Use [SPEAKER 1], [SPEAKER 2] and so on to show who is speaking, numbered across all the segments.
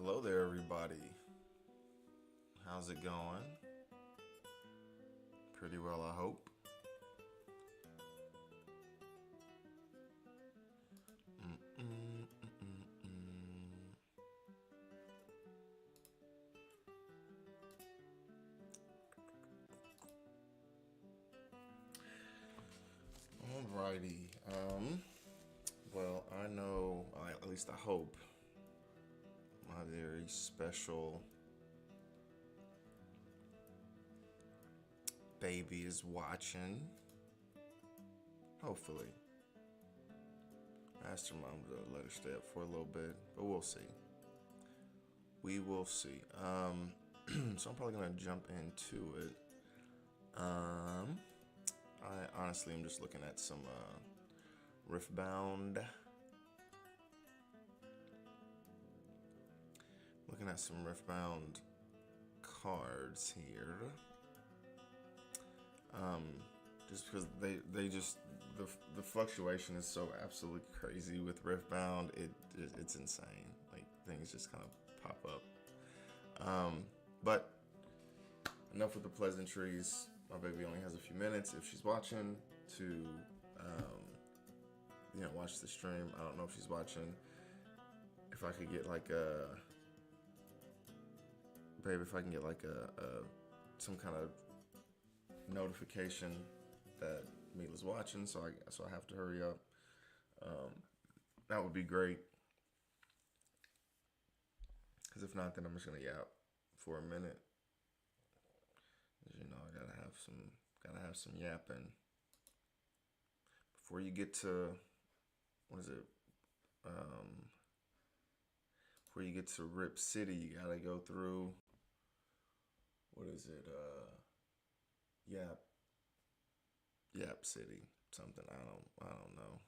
[SPEAKER 1] Hello there, everybody. How's it going? Pretty well, I hope. Alrighty. Well, I know, at least I hope, my very special baby is watching. Hopefully. I asked her mom to let her stay up for a little bit, but we'll see. We will see. So I'm probably gonna jump into it. I honestly am just looking at some Riftbound. Looking at some Riftbound cards here. Just because they just the fluctuation is so absolutely crazy with Riftbound. It's insane. Like things just kind of pop up. But enough with the pleasantries. My baby only has a few minutes if she's watching to watch the stream. I don't know if she's watching. If I could get like a if I can get like a some kind of notification that Mila's watching, so I have to hurry up. That would be great. Because if not, then I'm just gonna yap for a minute. As you know, I gotta have some yapping before you get to before you get to Rip City. You gotta go through Yap City, something. I don't know.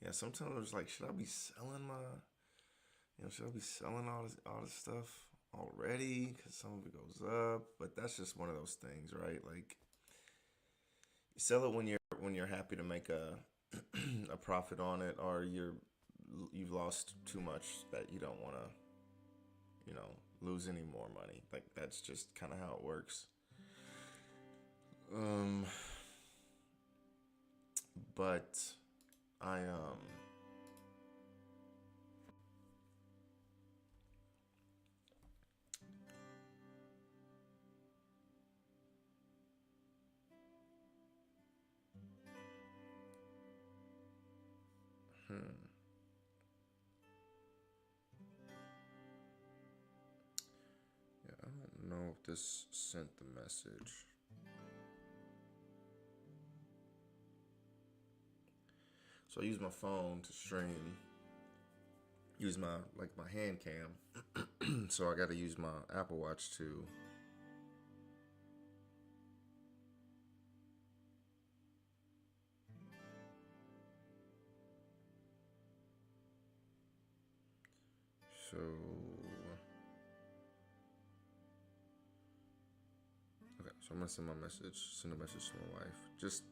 [SPEAKER 1] Yeah, sometimes I was like, should I be selling all this stuff already? Because some of it goes up, but that's just one of those things, right? Like, you sell it when you're happy to make a a profit on it, or you've lost too much that you don't want to, lose any more money. Like that's just kind of how it works. But I yeah, I don't know if this sent the message. So I use my phone to stream. Use my hand cam. So I got to use my Apple Watch to. So okay, so I'm gonna send a message to my wife, just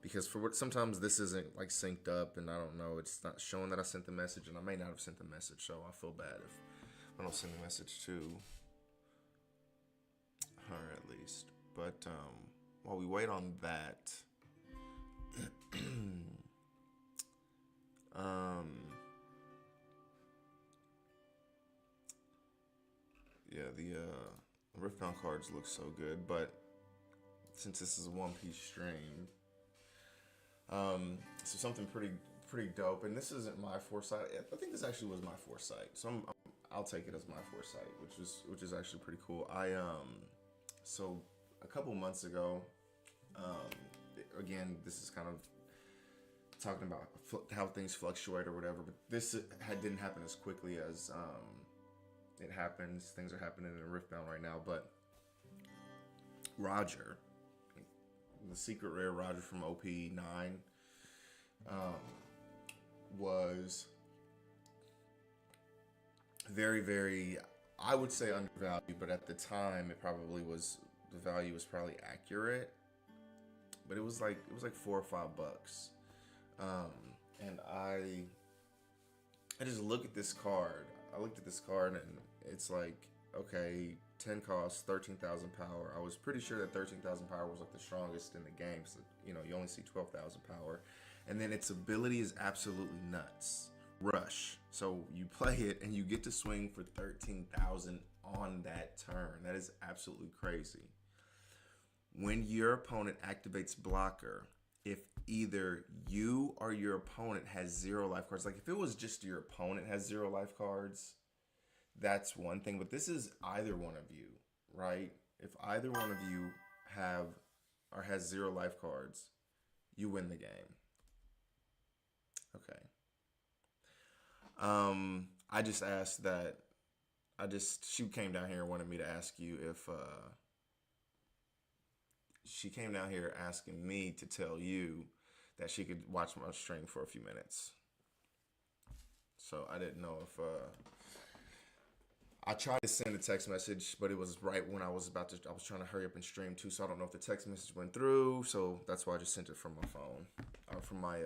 [SPEAKER 1] because sometimes this isn't like synced up, and I don't know, it's not showing that I sent the message, and I may not have sent the message, so I feel bad if I don't send the message to her at least. But while we wait on that, yeah, the Riftbound cards look so good, but since this is a One Piece stream, so something pretty dope, and this isn't my foresight. I think this actually was my foresight, so I'll take it as my foresight, which is actually pretty cool. So a couple months ago, again, this is kind of talking about how things fluctuate or whatever, but this didn't happen as quickly as it happens. Things are happening in Riftbound right now, but Roger, the secret rare Roger from OP-13, was very, very, I would say undervalued, but at the time it probably was, the value was probably accurate, but it was like $4 or $5. Um, and I just look at this card. I looked at this card and it's like, okay, 10 cost, 13,000 power. I was pretty sure that 13,000 power was like the strongest in the game. So, you know, you only see 12,000 power. And then its ability is absolutely nuts. Rush. So you play it and you get to swing for 13,000 on that turn. That is absolutely crazy. When your opponent activates blocker, if either you or your opponent has 0 life cards, like if it was just your opponent has 0 life cards, that's one thing. But this is either one of you, right? If either one of you have or has 0 life cards, you win the game. Okay. I just asked that. She came down here and wanted me to ask you if she came down here asking me to tell you that she could watch my stream for a few minutes. So I didn't know if I tried to send a text message, but it was right when I was trying to hurry up and stream too. So I don't know if the text message went through. So that's why I just sent it from my phone or from my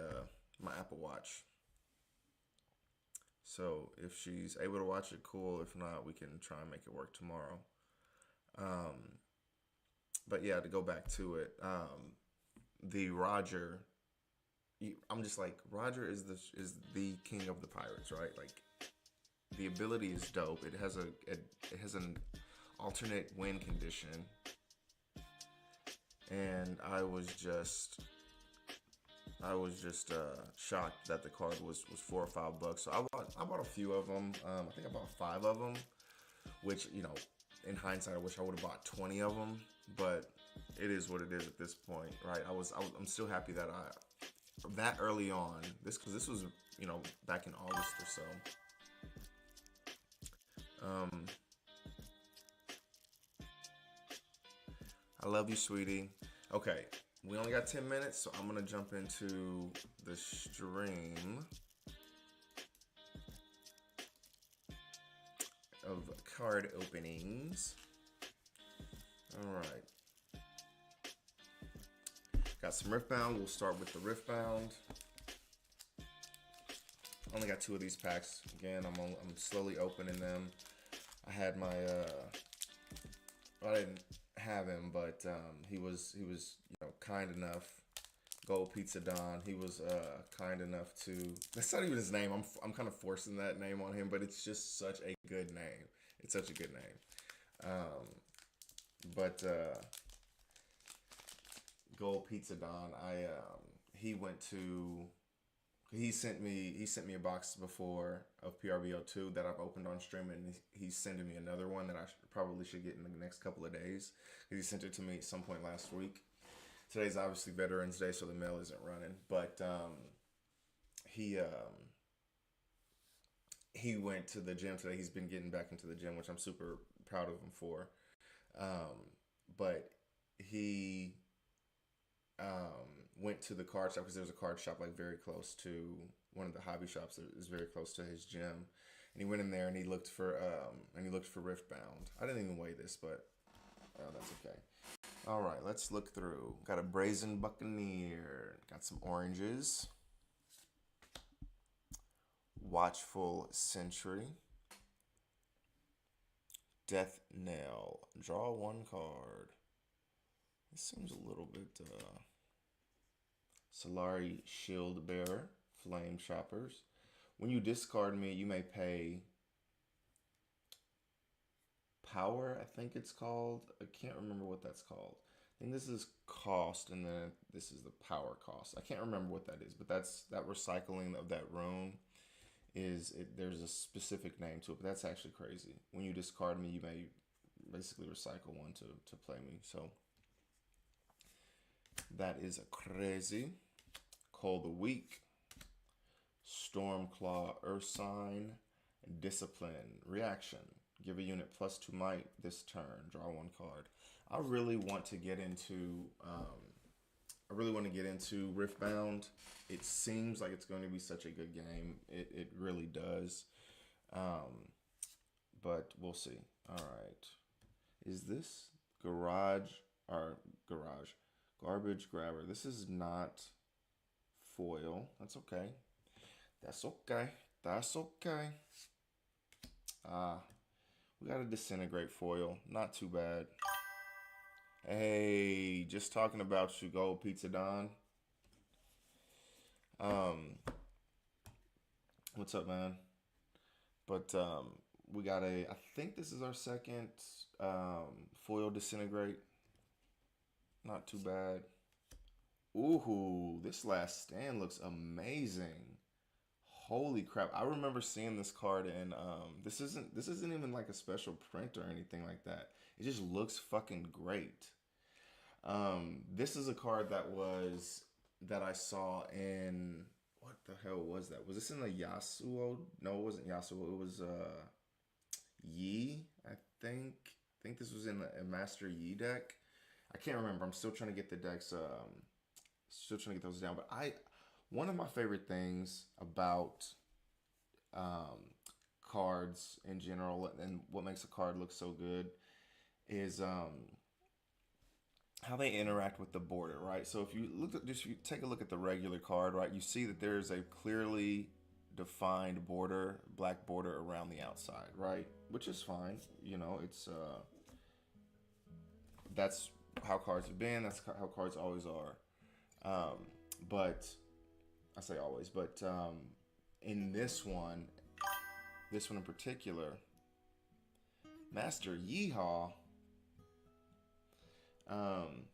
[SPEAKER 1] my Apple Watch. So if she's able to watch it, cool. If not, we can try and make it work tomorrow. But yeah, to go back to it, the Roger, I'm just like, Roger is the king of the pirates, right? Like, the ability is dope. It has an alternate win condition, and I was just shocked that the card was $4 or $5. So I bought a few of them. I think I bought 5 of them, which, you know, in hindsight, I wish I would have bought 20 of them. But it is what it is at this point, right? I'm still happy that that early on, because this was, you know, back in August or so. I love you, sweetie. Okay, we only got 10 minutes, so I'm gonna jump into the stream of card openings. All right. Got some Riftbound. We'll start with the Riftbound. Only got 2 of these packs. Again, I'm slowly opening them. I had my I didn't have him, but he was you know, kind enough. Gold Pizza Don. He was kind enough to. That's not even his name. I'm kind of forcing that name on him, but it's just such a good name. It's such a good name. But Gold Pizza Don, he sent me a box before of PRBO2 that I've opened on stream, and he's sending me another one that I probably should get in the next couple of days. He sent it to me at some point last week. Today's obviously Veterans Day, so the mail isn't running, but he went to the gym today. He's been getting back into the gym, which I'm super proud of him for. But he went to the card shop, because there's a card shop like very close to one of the hobby shops that is very close to his gym, and he went in there and he looked for Riftbound. I didn't even weigh this, but that's okay. All right, let's look through. Got a Brazen Buccaneer. Got some oranges. Watchful Sentry. Death Knell. Draw 1 card. This seems a little bit... Solari Shield Bearer. Flame Choppers. When you discard me, you may pay... Power, I think it's called. I can't remember what that's called. I think this is cost, and then this is the power cost. I can't remember what that is, but that recycling of that rune there's a specific name to it, but that's actually crazy. When you discard me, you may basically recycle one to play me. So that is crazy. Call the Weak. Stormclaw Ursine. Discipline. Reaction. Give a unit +2 might this turn. Draw 1 card. I really want to get into Riftbound. It seems like it's going to be such a good game. It really does. But we'll see. All right. Is this Garbage Grabber? This is not foil. That's okay. That's okay. That's okay. Ah, we got a disintegrate foil. Not too bad. Hey, just talking about you, Gold Pizza Don. Um, what's up, man? But we got a. I think this is our second foil disintegrate. Not too bad. Ooh, this last stand looks amazing. Holy crap! I remember seeing this card, and this isn't even like a special print or anything like that. It just looks fucking great. This is a card that I saw in, what the hell was that? Was this in the Yasuo? No, it wasn't Yasuo. It was Yi, I think. I think this was in a Master Yi deck. I can't remember. I'm still trying to get the decks. Still trying to get those down. But one of my favorite things about um, cards in general, and what makes a card look so good, is how they interact with the border, right? So if you take a look at the regular card, right, you see that there's a clearly defined border, black border around the outside, right? Which is fine. It's that's how cards have been. That's how cards always are. Um, but I say always, but in this one in particular, Master Yeehaw.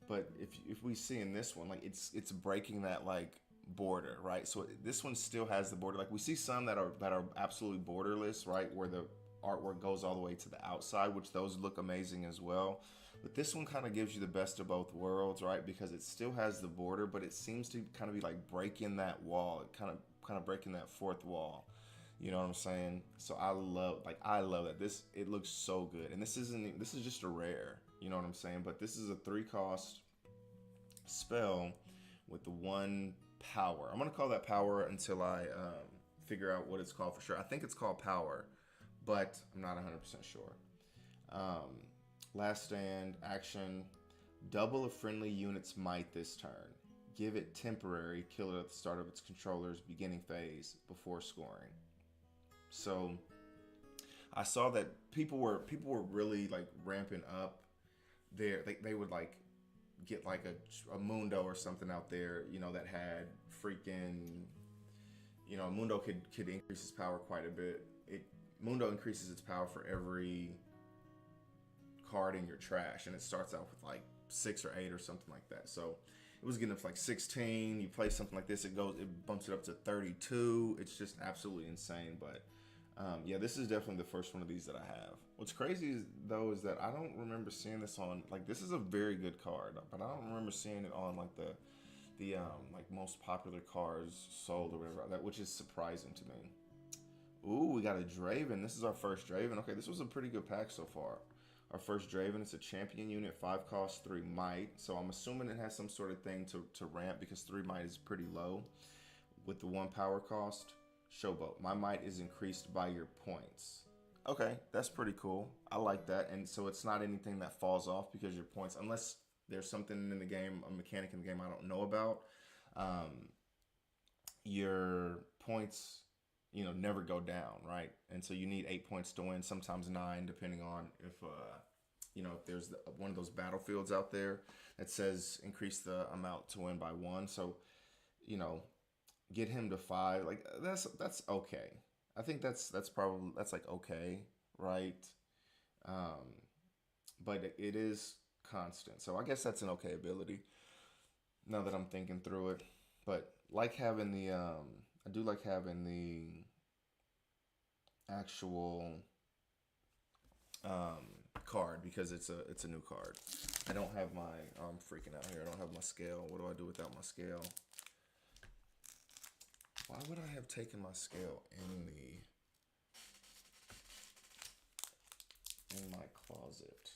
[SPEAKER 1] But if we see in this one, like it's breaking that like border, right? So this one still has the border. Like we see some that are absolutely borderless, right, where the artwork goes all the way to the outside, which those look amazing as well. But this one kind of gives you the best of both worlds, right? Because it still has the border, but it seems to kind of be like breaking that wall, kind of breaking that fourth wall. You know what I'm saying? So I love that. It looks so good. And this is just a rare. You know what I'm saying? But this is a 3-cost spell with the 1 power. I'm gonna call that power until I figure out what it's called for sure. I think it's called power, but I'm not 100% sure. Um, Last stand action. Double a friendly unit's might this turn. Give it temporary. Kill it at the start of its controller's beginning phase before scoring. So I saw that people were really like ramping up there. They would like get like a Mundo or something out there, that had freaking, Mundo could increase its power quite a bit. Mundo increases its power for every card in your trash, and it starts out with like 6 or 8 or something like that. So it was getting up to like 16. You play something like this, it bumps it up to 32. It's just absolutely insane. But yeah, this is definitely the first one of these that I have. What's crazy though is that I don't remember seeing this on, like, this is a very good card, but I don't remember seeing it on like the like most popular cards sold or whatever, that, which is surprising to me. Ooh, we got a Draven. This is our first Draven. Okay, this was a pretty good pack so far. Our first Draven, it's a champion unit, 5 cost, 3 might. So I'm assuming it has some sort of thing to ramp, because 3 might is pretty low. With the 1 power cost, Showboat. My might is increased by your points. Okay, that's pretty cool. I like that. And so it's not anything that falls off because your points, unless there's something in the game, a mechanic in the game I don't know about, your points, never go down, right? And so you need 8 points to win, sometimes 9, depending on if there's one of those battlefields out there that says increase the amount to win by 1. So, get him to 5. Like that's okay. I think that's like okay, right? But it is constant. So I guess that's an okay ability. Now that I'm thinking through it, but like having the I do like having the actual card, because it's a new card. I don't have my I'm freaking out here. I don't have my scale. What do I do without my scale? Why would I have taken my scale in my closet?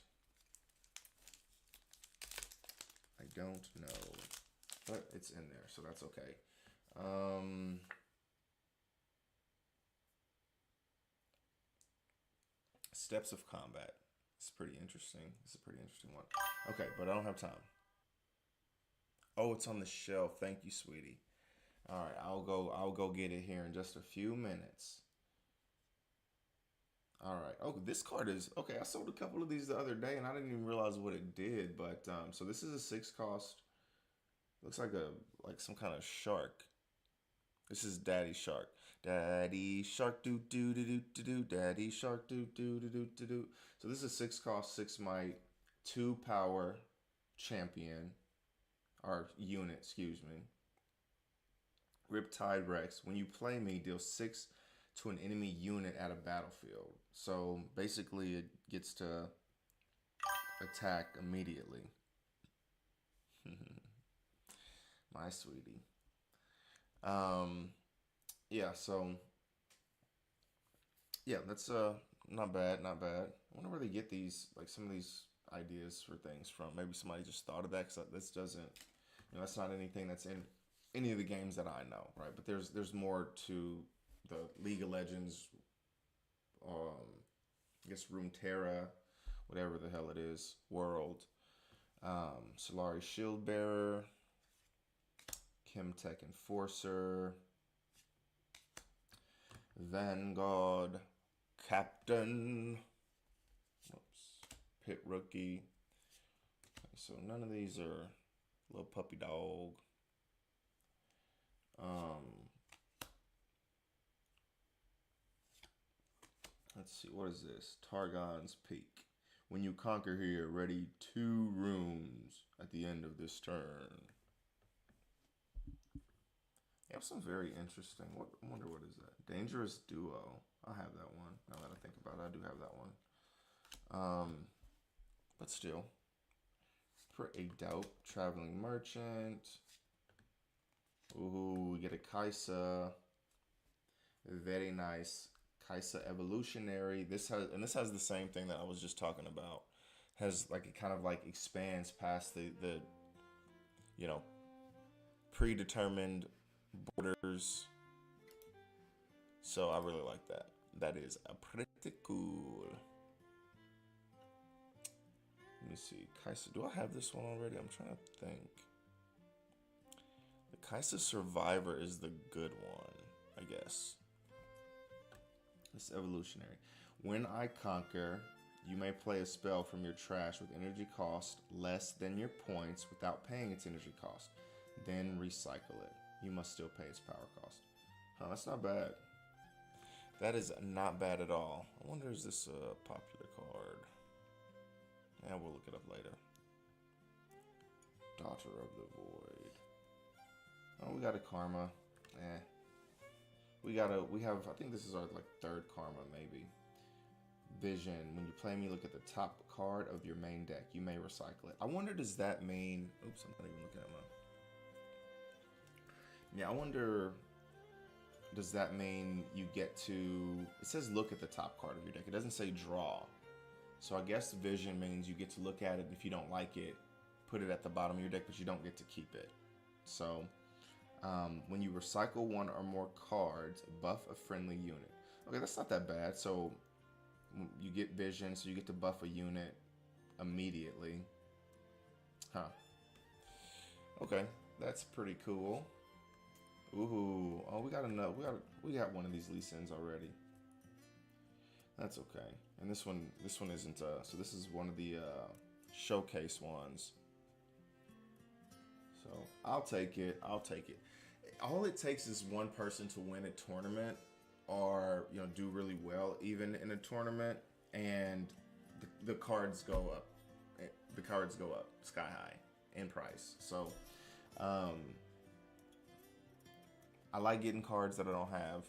[SPEAKER 1] I don't know, but it's in there, so that's okay. Steps of combat. It's pretty interesting. It's a pretty interesting one. Okay, but I don't have time. Oh, it's on the shelf. Thank you, sweetie. All right, I'll go get it here in just a few minutes. All right. Oh, this card is okay. I sold a couple of these the other day, and I didn't even realize what it did. But so this is a 6 cost. Looks like some kind of shark. This is Daddy Shark. Daddy Shark do do do do do do. Daddy Shark do do do do do do. So this is a 6 cost, 6 might, 2 power champion or unit. Excuse me. Riptide Rex. When you play me, deal 6 to an enemy unit at a battlefield. So basically, it gets to attack immediately. My sweetie. Um, yeah. So yeah, that's not bad, not bad. I wonder where they get these, like some of these ideas for things from. Maybe somebody just thought of that because this doesn't, that's not anything that's in any of the games that I know, right? But there's more to the League of Legends, I guess Runeterra, whatever the hell it is, world. Solari Shield Bearer, Chemtech Enforcer, Vanguard, Captain, Pit Rookie. So none of these are little puppy dog. Let's see, what is this? Targon's Peak. When you conquer here, ready 2 rooms at the end of this turn. You have some very interesting. I wonder what is that? Dangerous Duo. I have that one. Now that I think about it, I do have that one. But still, pretty dope. Traveling Merchant. Ooh, we get a Kaisa. Very nice. Kaisa Evolutionary. This has the same thing that I was just talking about. Has like it kind of like expands past the predetermined borders. So I really like that. That is a pretty cool. Let me see. Kaisa. Do I have this one already? I'm trying to think. The Kaisa Survivor is the good one, I guess. It's evolutionary. When I conquer, you may play a spell from your trash with energy cost less than your points without paying its energy cost. Then recycle it. You must still pay its power cost. Huh, that's not bad. That is not bad at all. I wonder, is this a popular card? Yeah, we'll look it up later. Daughter of the Void. Oh, we got a Karma. We have, I think this is our like 3rd Karma, maybe. Vision. When you play me, look at the top card of your main deck. You may recycle it. I wonder, does that mean... Oops, I'm not even looking at mine. Yeah, I wonder, does that mean you get to... It says look at the top card of your deck. It doesn't say draw. So I guess vision means you get to look at it. If you don't like it, put it at the bottom of your deck, but you don't get to keep it. So... when you recycle 1 or more cards, buff a friendly unit. Okay, that's not that bad. So you get vision, so you get to buff a unit immediately. Huh. Okay, that's pretty cool. Ooh, oh, we got one of these Lee Sins already. That's okay. And this one isn't. So this is one of the showcase ones. So I'll take it. All it takes is one person to win a tournament or do really well even in a tournament, and the cards go up. The cards go up sky high in price. So I like getting cards that I don't have.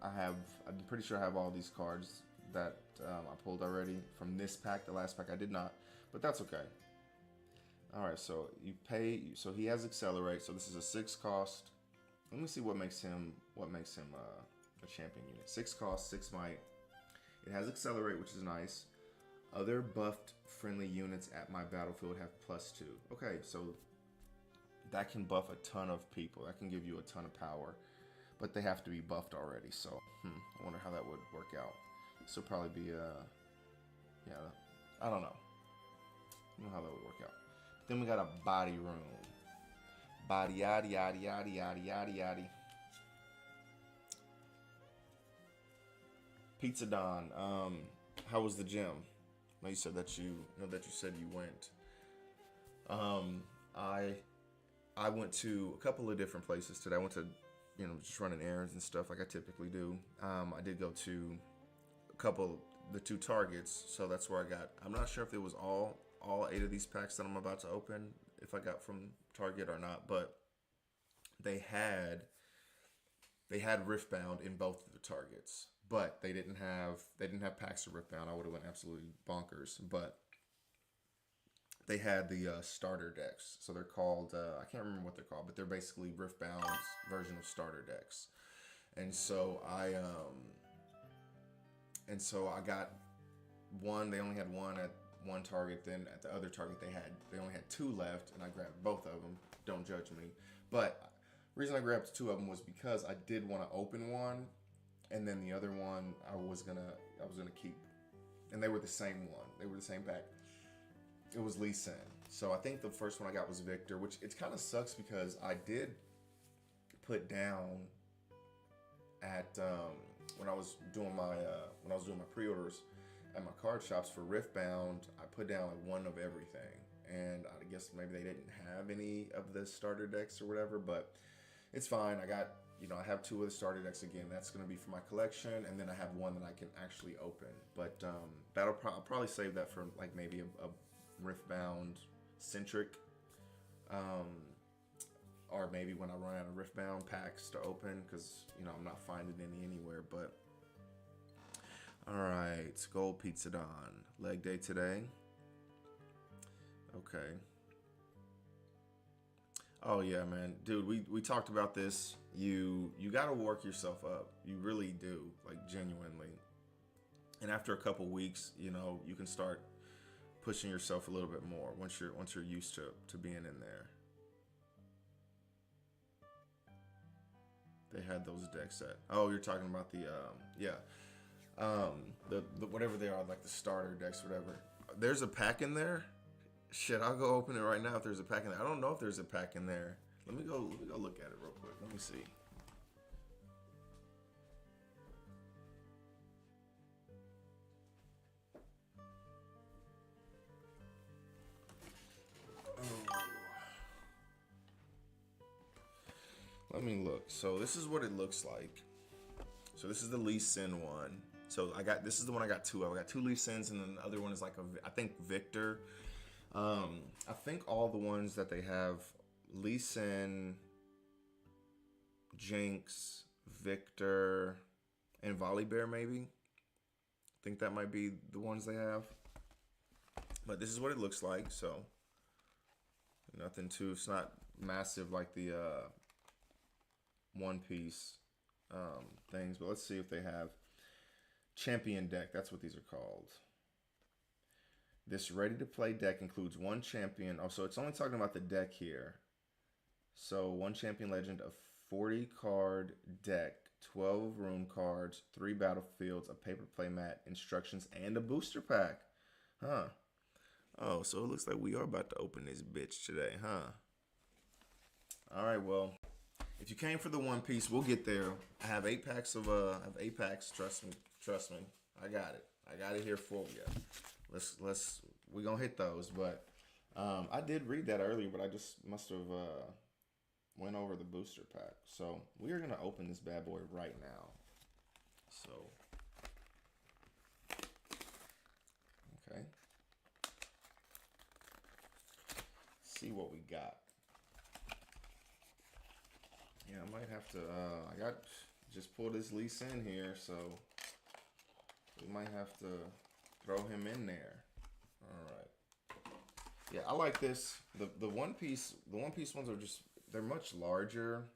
[SPEAKER 1] I'm pretty sure I have all these cards that I pulled already from this pack. The last pack I did not, but that's okay. All right, so you pay. So he has Accelerate. So this is a 6 cost. Let me see what makes him a champion unit. 6 cost, 6 might. It has Accelerate, which is nice. Other buffed friendly units at my battlefield have +2. Okay, so that can buff a ton of people. That can give you a ton of power, but they have to be buffed already. So I wonder how that would work out. This will probably be yeah, I don't know. I don't know how that would work out. Then we got a body room. Body yaddy yaddy yaddy yaddy yaddy yaddy. Pizza Don. How was the gym? No, you said that you know that you said you went. Um, I I went to a couple of different places today. I went to, just running errands and stuff like I typically do. I did go to a couple, the two Targets, so that's where I got. I'm not sure if it was all eight of these packs that I'm about to open, if I got from Target or not, but they had they had Riftbound in both of the Targets, but they didn't have packs of Riftbound. I would have went absolutely bonkers, but they had the starter decks. So they're called I can't remember what they're called, but they're basically Riftbound's version of starter decks. And so I got one. They only had one at one Target. Then at the other Target they only had two left, and I grabbed both of them. Don't judge me. But the reason I grabbed two of them was because I did want to open one, and then the other one I was gonna keep, and they were the same one. They were the same pack. It was Lee Sin. So I think the first one I got was Victor, which it kind of sucks because I did put down at when I was doing my pre-orders at my card shops for Riftbound. I put down like one of everything, and I guess maybe they didn't have any of the starter decks or whatever, but it's fine. I have two of the starter decks again. That's going to be for my collection, and then I have one that I can actually open. But I'll probably save that for like maybe a Riftbound centric, or maybe when I run out of Riftbound packs to open, because I'm not finding any anywhere. But all right, Gold Pizza Don, leg day today. Okay. Oh yeah, man, dude, we talked about this. You got to work yourself up. You really do, like genuinely. And after a couple weeks, you can start pushing yourself a little bit more once you're used to being in there. They had those decks at. Oh, you're talking about the the whatever they are, like the starter decks, whatever. There's a pack in there. Shit, I'll go open it right now if there's a pack in there. I don't know if there's a pack in there. Let me go look at it real quick. Let me see. Oh. Let me look. So this is what it looks like. So this is the Lee Sin one. So this is the one I got two of. I got two Lee Sins, and then the other one is like I think Victor. I think all the ones that they have, Lee Sin, Jinx, Victor, and Volibear maybe. I think that might be the ones they have. But this is what it looks like. So nothing too. It's not massive like the One Piece things. But let's see if they have champion deck. That's what these are called. This ready-to-play deck includes one champion. Oh, so it's only talking about the deck here. So one champion legend, a 40-card deck, 12 rune cards, 3 battlefields, a paper play mat, instructions, and a booster pack. Huh. Oh, so it looks like we are about to open this bitch today, huh? All right, well, if you came for the One Piece, we'll get there. I have 8 packs of I have 8 packs. Trust me. I got it. I got it here for you. We gonna hit those, but I did read that earlier, but I just must have went over the booster pack. So we are gonna open this bad boy right now. So okay, see what we got. Yeah, I might have to. I just pulled this Lee Sin here, so we might have to throw him in there. All right. Yeah, I like this. The One Piece ones are they're much larger.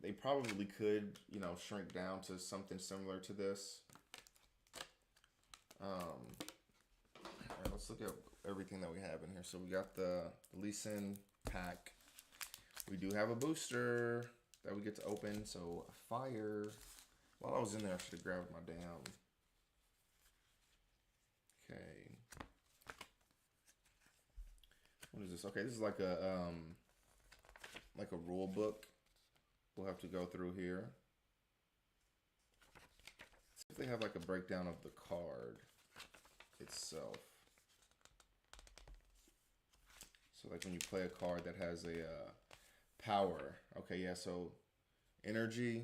[SPEAKER 1] They probably could, shrink down to something similar to this. All right, let's look at everything that we have in here. So we got the Lee Sin pack. We do have a booster that we get to open. So fire. While I was in there, I should have grabbed my damn. Okay. What is this? Okay, this is like a rule book. We'll have to go through here. if they have like a breakdown of the card itself. So like when you play a card that has a power. Okay, yeah, so energy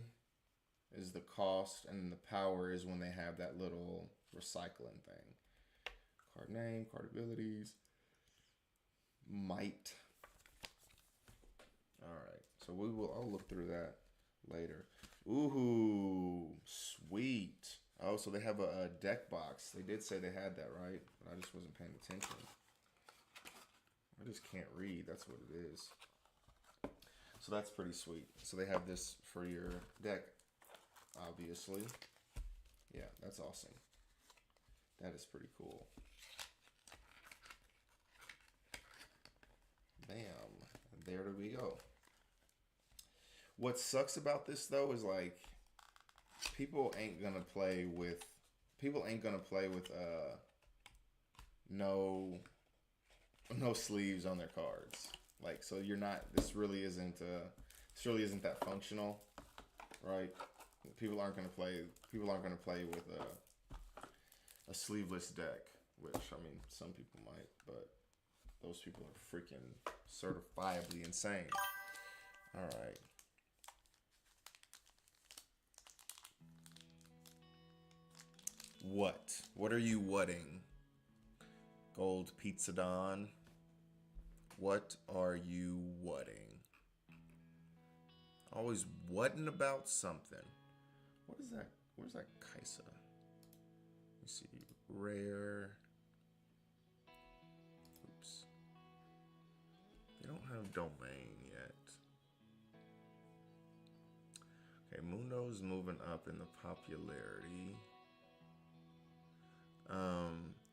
[SPEAKER 1] is the cost, and the power is when they have that little recycling thing. Card name, card abilities, might. All right, so I'll look through that later. Ooh, sweet. Oh, so they have a deck box. They did say they had that, right? But I just wasn't paying attention. I just can't read. That's what it is. So that's pretty sweet. So they have this for your deck, obviously. Yeah, that's awesome. That is pretty cool. Bam. There we go. What sucks about this though is like people ain't gonna play with no sleeves on their cards. Like, so you're not, this really isn't that functional, right? People aren't gonna play with a sleeveless deck, which, I mean, some people might, but those people are freaking certifiably insane. All right. What are you whatting? Gold Pizza Don. What are you whatting? Always whatting about something. What is that? Where's that Kaisa? Let me see. Rare. Oops. They don't have domain yet. Okay, Mundo's moving up in the popularity.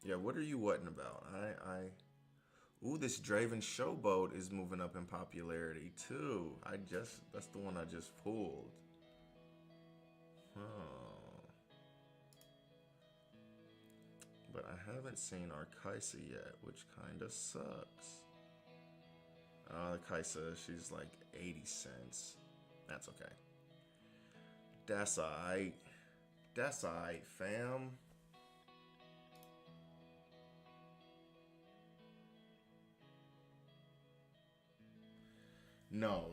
[SPEAKER 1] Yeah, what are you whatting about? Ooh, this Draven Showboat is moving up in popularity too. That's the one I just pulled. Oh. But I haven't seen our Kaisa yet, which kinda sucks. Kaisa, she's like 80 cents. That's okay. That's alright. That's alright, fam. No.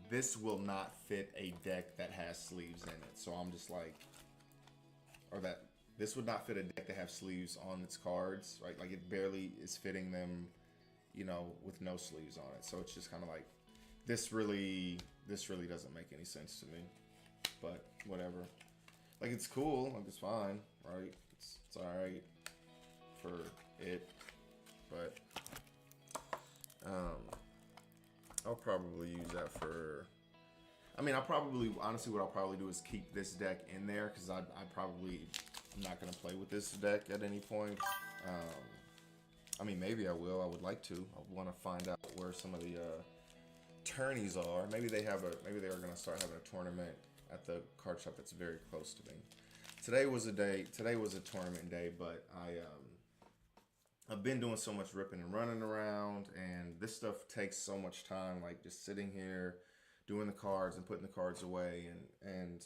[SPEAKER 1] This will not fit a deck that has sleeves in it. So I'm just like, this would not fit a deck that has sleeves on its cards, right? Like it barely is fitting them, with no sleeves on it. So it's just kind of like, this really doesn't make any sense to me. But whatever. Like it's cool, like it's fine, right? It's all right for it, but. I'll probably use that for. I mean, honestly, what I'll probably do is keep this deck in there because I'm not gonna play with this deck at any point. I mean, maybe I will. I would like to. I want to find out where some of the tourneys are. Maybe they are gonna start having a tournament at the card shop that's very close to me. Today was a tournament day, but I've been doing so much ripping and running around, and this stuff takes so much time, like just sitting here, doing the cards and putting the cards away, and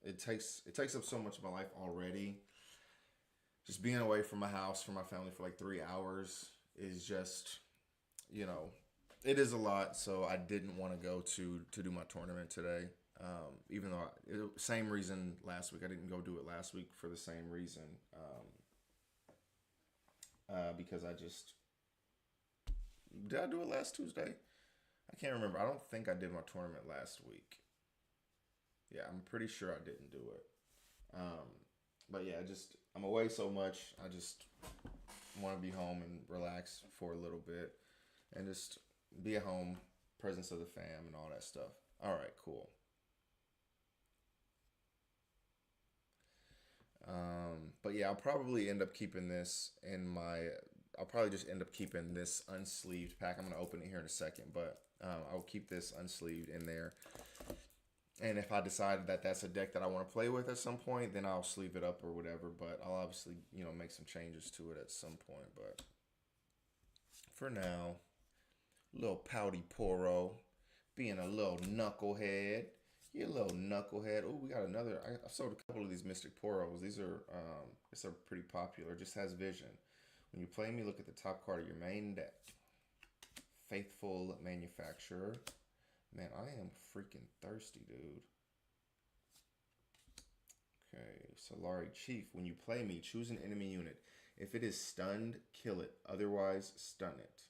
[SPEAKER 1] it takes up so much of my life already. Just being away from my house, from my family for like 3 hours is just, it is a lot. So I didn't want to go to do my tournament today. Even though same reason last week, I didn't go do it last week for the same reason. Because did I do it last Tuesday? I can't remember. I don't think I did my tournament last week. Yeah, I'm pretty sure I didn't do it. But yeah, I'm away so much. I just want to be home and relax for a little bit and just be at home, presence of the fam and all that stuff. All right, cool. But yeah, I'll probably end up keeping this I'll probably just end up keeping this unsleeved pack. I'm going to open it here in a second, but I'll keep this unsleeved in there. And if I decide that that's a deck that I want to play with at some point, then I'll sleeve it up or whatever. But I'll obviously, make some changes to it at some point. But for now, little pouty poro, being a little knucklehead, You little knucklehead. Oh, we got another. I sold a couple of these Mystic Poros. These are it's a pretty popular. Just has vision. When you play me, look at the top card of your main deck. Faithful Manufacturer. Man, I am freaking thirsty, dude. Okay, Solari Chief. When you play me, choose an enemy unit. If it is stunned, kill it. Otherwise, stun it.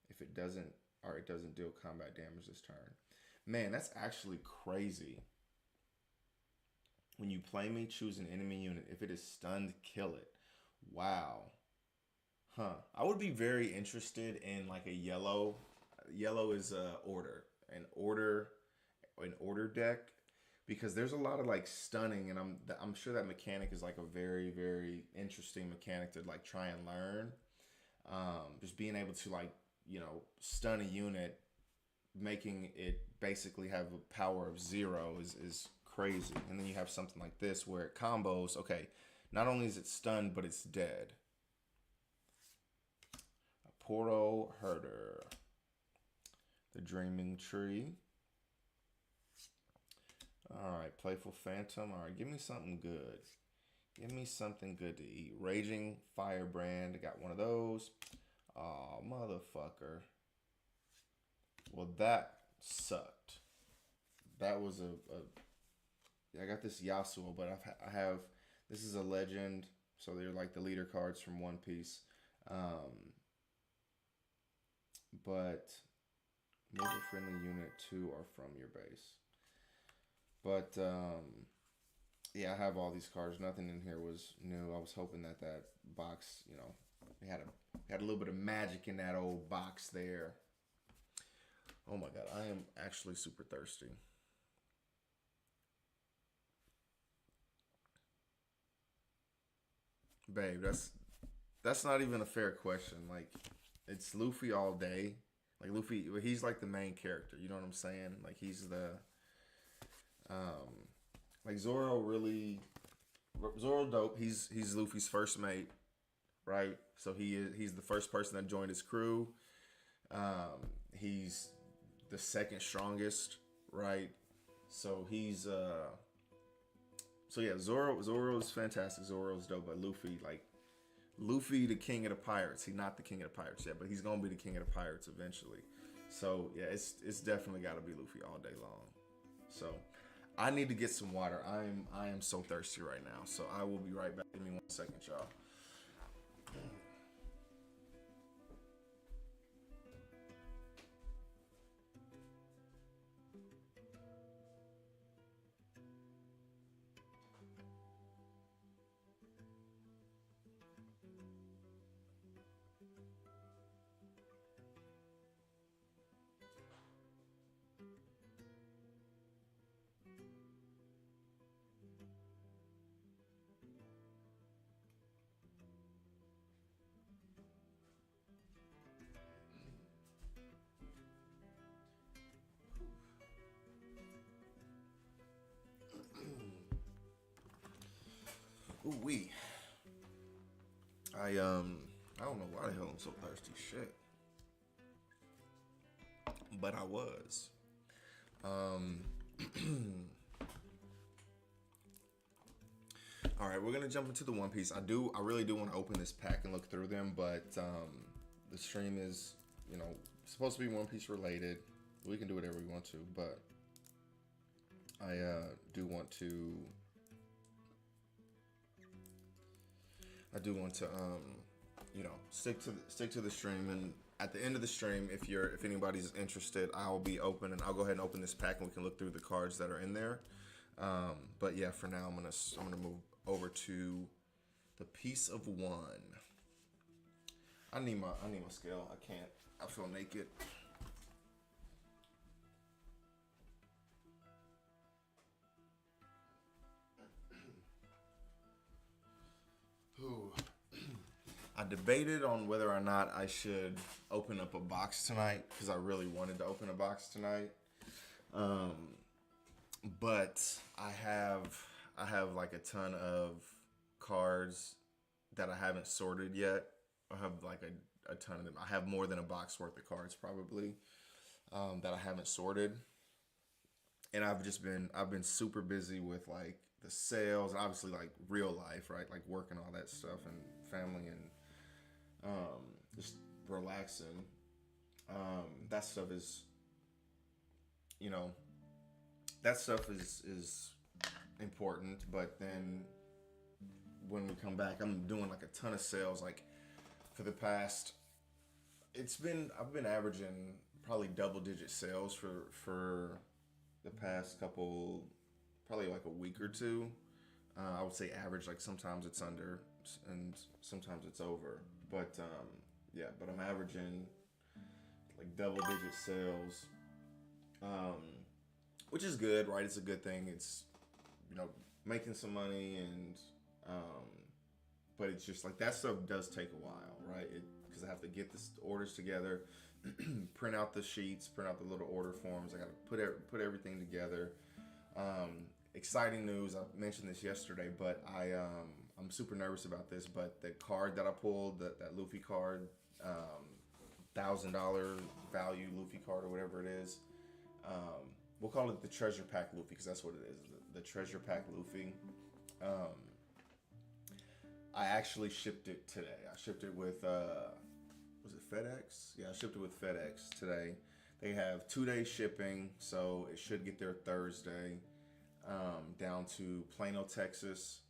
[SPEAKER 1] If it doesn't, or it doesn't deal combat damage this turn. Man, that's actually crazy. When you play me, choose an enemy unit. If it is stunned, kill it. Wow. Huh. I would be very interested in like a yellow. Yellow is order. An order deck. Because there's a lot of like stunning, and I'm sure that mechanic is like a very, very interesting mechanic to like try and learn. Just being able to like, stun a unit, making it basically have a power of 0 is crazy. And then you have something like this where it combos. Okay, not only is it stunned, but it's dead. A Poro Herder. The Dreaming Tree. Alright, Playful Phantom. Alright, give me something good. Give me something good to eat. Raging Firebrand. I got one of those. Oh, motherfucker. Well, that sucked. That was I got this Yasuo, but I have... This is a legend. So they're like the leader cards from One Piece. But... Mobile friendly unit 2 are from your base. But, yeah, I have all these cards. Nothing in here was new. I was hoping that box, we had a little bit of magic in that old box there. Oh, my God. I am actually super thirsty. Babe, that's not even a fair question. Like, it's Luffy all day. Like, Luffy, he's like the main character. You know what I'm saying? Like, he's the... like Zoro dope. He's Luffy's first mate, right? So he's the first person that joined his crew. He's the second strongest, right? So he's so yeah, Zoro's fantastic. Zoro's dope, but Luffy the king of the pirates. He's not the king of the pirates yet, but he's gonna be the king of the pirates eventually. So yeah, it's definitely got to be Luffy all day long. So I need to get some water. I am so thirsty right now. So I will be right back. Give me 1 second, y'all. Ooh wee. I don't know why the hell I'm so thirsty. Shit. But I was. All right, we're gonna jump into the One Piece. I really do want to open this pack and look through them, but the stream is, supposed to be One Piece related. We can do whatever we want to, but I do want to. Stick to the stream, and at the end of the stream, if anybody's interested, I'll be open and I'll go ahead and open this pack and we can look through the cards that are in there. But yeah, for now I'm gonna move over to the Piece of One. I need my scale. I can't. I feel naked. Ooh. I debated on whether or not I should open up a box tonight because I really wanted to open a box tonight. But I have like a ton of cards that I haven't sorted yet. I have like a ton of them. I have more than a box worth of cards probably that I haven't sorted. and I've been super busy with like the sales, and obviously like real life, right? Like work and all that stuff, and family, and just relaxing. That stuff is, you know, that stuff is important. But then when we come back, I'm doing like a ton of sales. Like for the past, I've been averaging probably double digit sales for the past couple, probably like a week or two. I would say average. Like sometimes it's under, and sometimes it's over. But yeah, but I'm averaging like double digit sales, um, which is good, right? It's a good thing. It's, you know, making some money, and um, but it's just like that stuff does take a while, right? Because I have to get the orders together, print out the sheets, print out the little order forms. I got to put everything together. Exciting news! I mentioned this yesterday, but I'm super nervous about this. But the card that I pulled, that Luffy card, $1,000 value Luffy card or whatever it is. We'll call it the treasure pack Luffy because that's what it is. The treasure pack Luffy. Um, I actually shipped it today. I shipped it with was it FedEx? Yeah, I shipped it with FedEx today. They have 2 day shipping, so it should get there Thursday, down to Plano, Texas,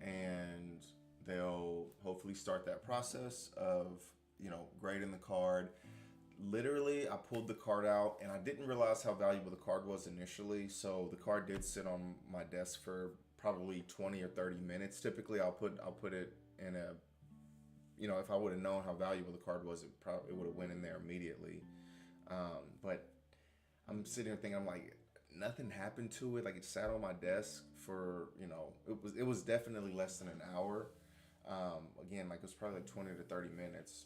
[SPEAKER 1] and they'll hopefully start that process of, you know, grading the card. Literally, I pulled the card out and I didn't realize how valuable the card was initially. So the card did sit on my desk for probably 20 or 30 minutes. Typically, I'll put it in a, you know, if I would have known how valuable the card was, it would have went in there immediately. But I'm sitting here thinking, I'm like, nothing happened to it. Like it sat on my desk for, you know, it was definitely less than an hour. Again, like it was probably like 20 to 30 minutes.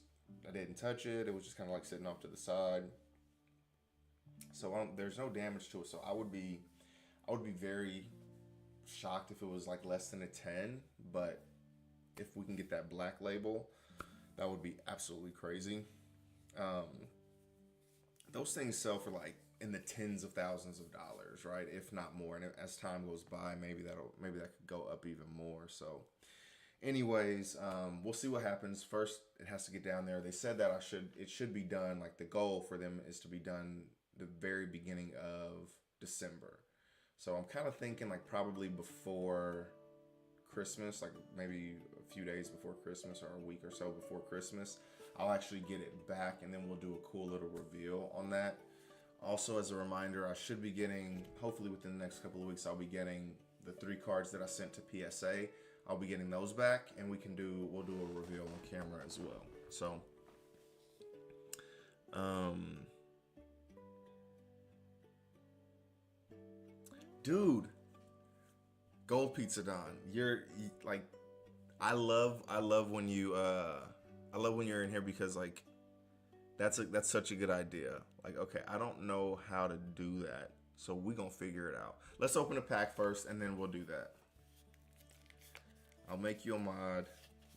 [SPEAKER 1] I didn't touch it. It was just kind of like sitting off to the side. So there's no damage to it. So I would be very shocked if it was like less than a 10. But if we can get that black label, that would be absolutely crazy. Um, those things sell for like in the tens of thousands of dollars, right? If not more. And as time goes by, maybe that could go up even more. So anyways, we'll see what happens. First, it has to get down there. They said that it should be done. Like the goal for them is to be done the very beginning of December. So I'm kind of thinking like probably before Christmas, like maybe a few days before Christmas or a week or so before Christmas, I'll actually get it back, and then we'll do a cool little reveal on that. Also, as a reminder, I should be getting, hopefully within the next couple of weeks, I'll be getting the 3 cards that I sent to PSA. I'll be getting those back, and we'll do a reveal on camera as well. So, dude, Gold Pizza Don, like, I love when I love when you're in here because like, that's such a good idea. Like, okay, I don't know how to do that, so we gonna figure it out. Let's open a pack first, and then we'll do that. I'll make you a mod.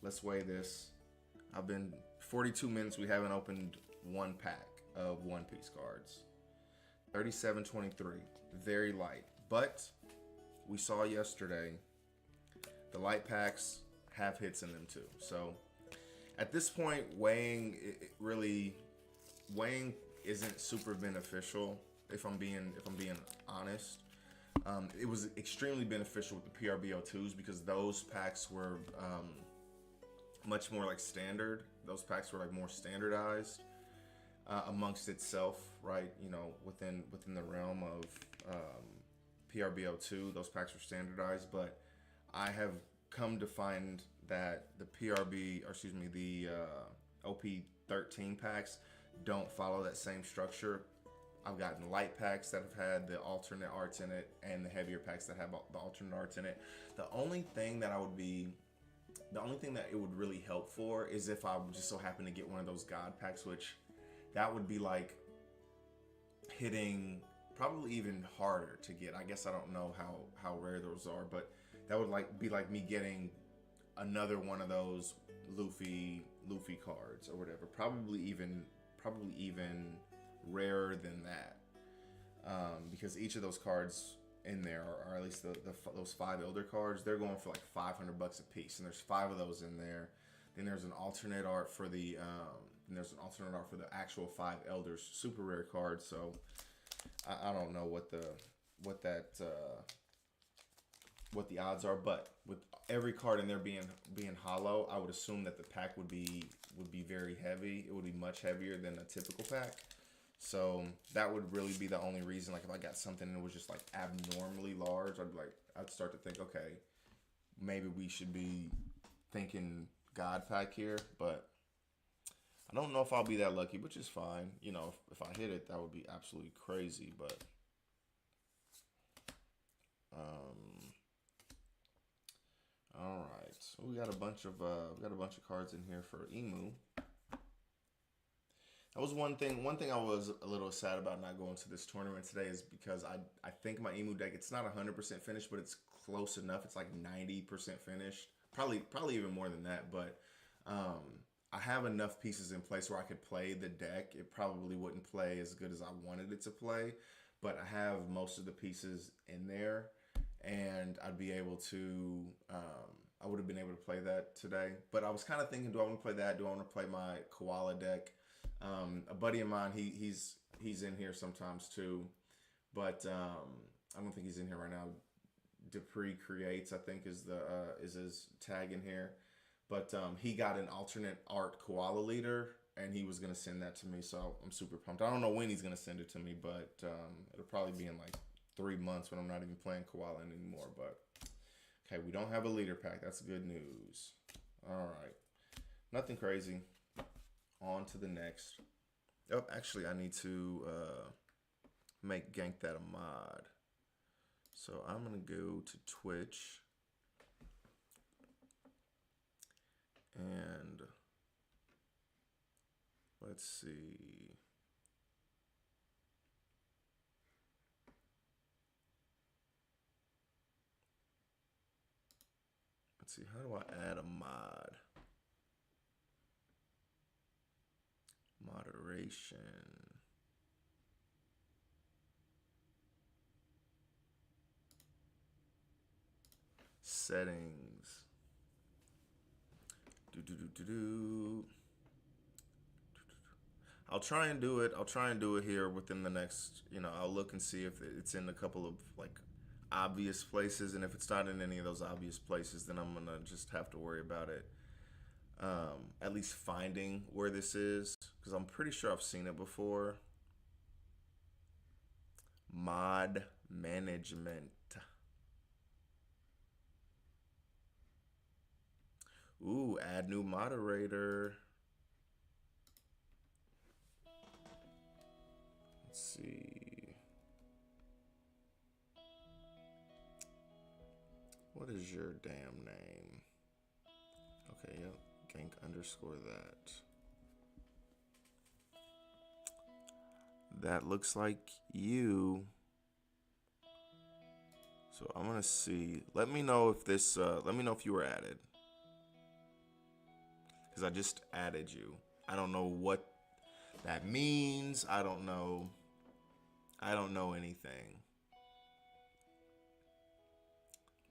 [SPEAKER 1] Let's weigh this. I've been 42 minutes. We haven't opened one pack of One Piece cards. 37.23. Very light. But we saw yesterday the light packs have hits in them too. So at this point, weighing isn't super beneficial. If I'm being honest. It was extremely beneficial with the PRBO2s because those packs were much more like standard. Those packs were like more standardized amongst itself, right? You know, within the realm of PRBO2, those packs were standardized. But I have come to find that the OP-13 packs don't follow that same structure. I've gotten light packs that have had the alternate arts in it, and the heavier packs that have the alternate arts in it. The only thing that it would really help for is if I just so happen to get one of those God packs, which that would be like hitting probably even harder to get. I guess I don't know how rare those are, but that would be like me getting another one of those Luffy cards or whatever. Probably even rarer than that. because each of those cards in there, or at least those 5 Elder cards, they're going for like $500 a piece, and there's 5 of those in there. Then there's an alternate art for the actual 5 Elders super rare cards. So I don't know what the odds are, but with every card in there being hollow, I would assume that the pack would be very heavy. It would be much heavier than a typical pack. So that would really be the only reason. Like if I got something and it was just like abnormally large, I'd start to think, okay, maybe we should be thinking God pack here. But I don't know if I'll be that lucky, which is fine. You know, if I hit it, that would be absolutely crazy. But all right, so we got a bunch of cards in here for Emu. That was one thing I was a little sad about not going to this tournament today, is because I think my Emu deck, it's not 100% finished, but it's close enough. It's like 90% finished, probably even more than that. But I have enough pieces in place where I could play the deck. It probably wouldn't play as good as I wanted it to play, but I have most of the pieces in there, and I'd be able to. I would have been able to play that today. But I was kind of thinking, do I want to play that? Do I want to play my Koala deck? A buddy of mine, he's in here sometimes too, but I don't think he's in here right now. Dupree Creates, I think, is his tag in here, but he got an alternate art Koala leader, and he was gonna send that to me, so I'm super pumped. I don't know when he's gonna send it to me, but it'll probably be in like 3 months when I'm not even playing Koala anymore. But okay, we don't have a leader pack. That's good news. All right, nothing crazy. On to the next. Oh, actually, I need to make Gank that a mod. So I'm going to go to Twitch. And let's see. Let's see, how do I add a mod? Moderation. Settings. I'll try and do it here within the next, I'll look and see if it's in a couple of like obvious places, and if it's not in any of those obvious places, then I'm gonna just have to worry about it. At least finding where this is, because I'm pretty sure I've seen it before. Mod management. Ooh, add new moderator. Let's see. What is your damn name? Okay, yep. Gank underscore that. That looks like you. So I'm gonna see. Let me know if this. Let me know if you were added, because I just added you. I don't know what that means. I don't know anything.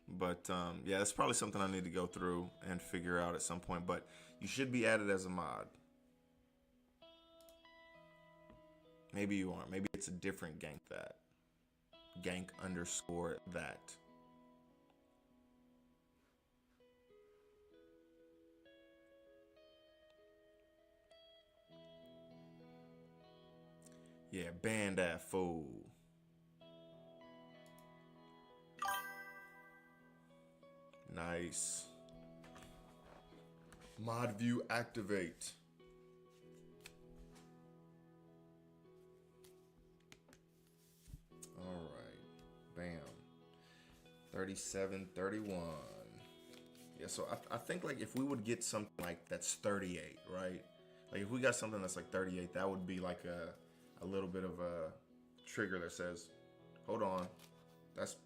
[SPEAKER 1] But yeah, that's probably something I need to go through and figure out at some point. But you should be added as a mod. Maybe you aren't. Maybe it's a different Gank that. Gank underscore that. Yeah, ban that fool. Nice. Mod view activate. All right. Bam. 37, 31. Yeah, so I think like if we would get something like that's 38, right? Like if we got something that's like 38, that would be like a little bit of a trigger that says, hold on.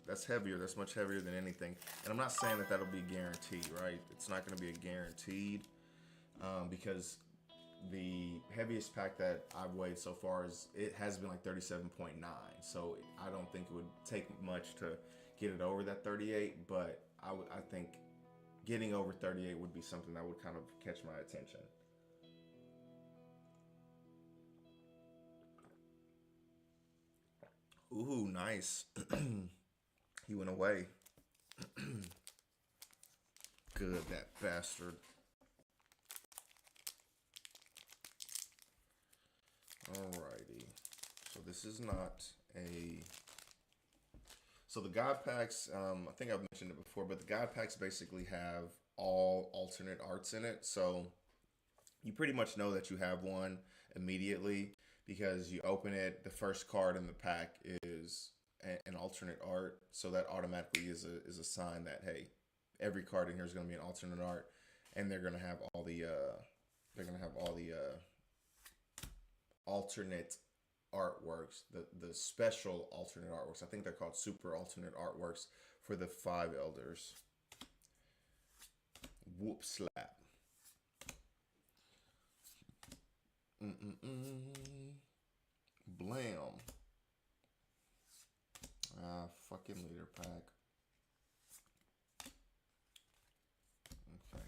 [SPEAKER 1] That's heavier. That's much heavier than anything. And I'm not saying that that'll be guaranteed, right? It's not going to be a guaranteed, because the heaviest pack that I've weighed so far it has been like 37.9. So I don't think it would take much to get it over that 38, but I think getting over 38 would be something that would kind of catch my attention. Ooh, nice. He went away. Good, that bastard. Alrighty. So this is not a... So the God packs, I think I've mentioned it before, but the God packs basically have all alternate arts in it. So you pretty much know that you have one immediately because you open it, the first card in the pack is an alternate art. So that automatically is a sign that, hey, every card in here is going to be an alternate art, and they're going to have all the alternate artworks, the special alternate artworks. I think they're called super alternate artworks for the 5 elders. Whoop slap. Blam. Fucking leader pack. Okay.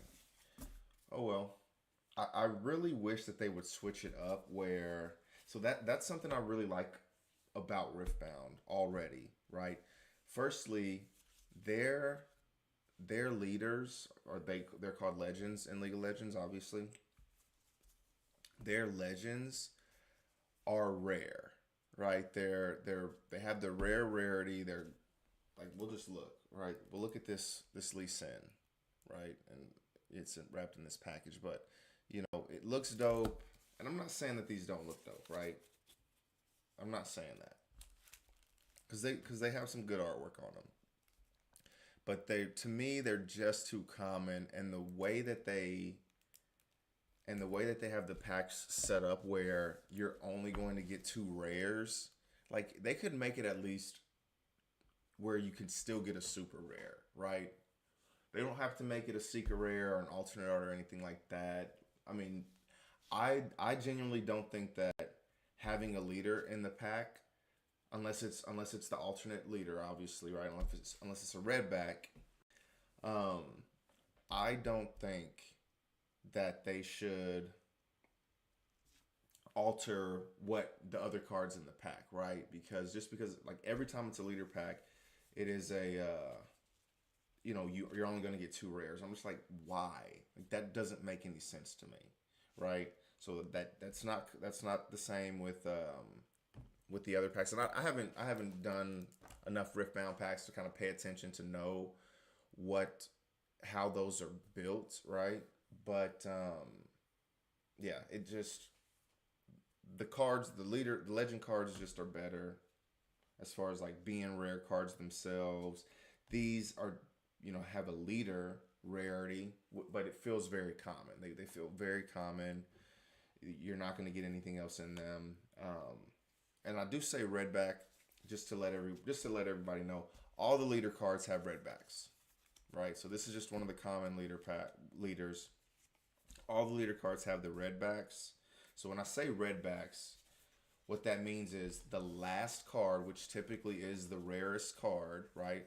[SPEAKER 1] Oh well. I really wish that they would switch it up where... So that's something I really like about Riftbound already, right? Firstly, their leaders, they're called legends in League of Legends, obviously. Their legends are rare, right? They have the rarity. They're like, we'll just look, right? We'll look at this Lee Sin, right? And it's wrapped in this package, but you know, it looks dope. And I'm not saying that these don't look dope, right? I'm not saying that. Because they have some good artwork on them. But to me, they're just too common, and the way that they have the packs set up where you're only going to get 2 rares, like they could make it at least where you can still get a super rare, right? They don't have to make it a secret rare or an alternate art or anything like that. I mean, I genuinely don't think that having a leader in the pack, unless it's the alternate leader, obviously, right? Unless it's a red back, I don't think that they should alter what the other cards in the pack, right? Because like every time it's a leader pack, it is a you're only going to get 2 rares. I'm just like, why? Like that doesn't make any sense to me, right? So that's not the same with the other packs. And I haven't done enough Riftbound packs to kind of pay attention to know how those are built, right? But yeah, it just, the cards, the legend cards just are better as far as like being rare cards themselves. These are, have a leader rarity, but it feels very common. They feel very common. You're not going to get anything else in them. And I do say redback just to let everybody know, all the leader cards have redbacks, right? So this is just one of the common leaders. All the leader cards have the redbacks. So when I say redbacks, what that means is the last card, which typically is the rarest card, right?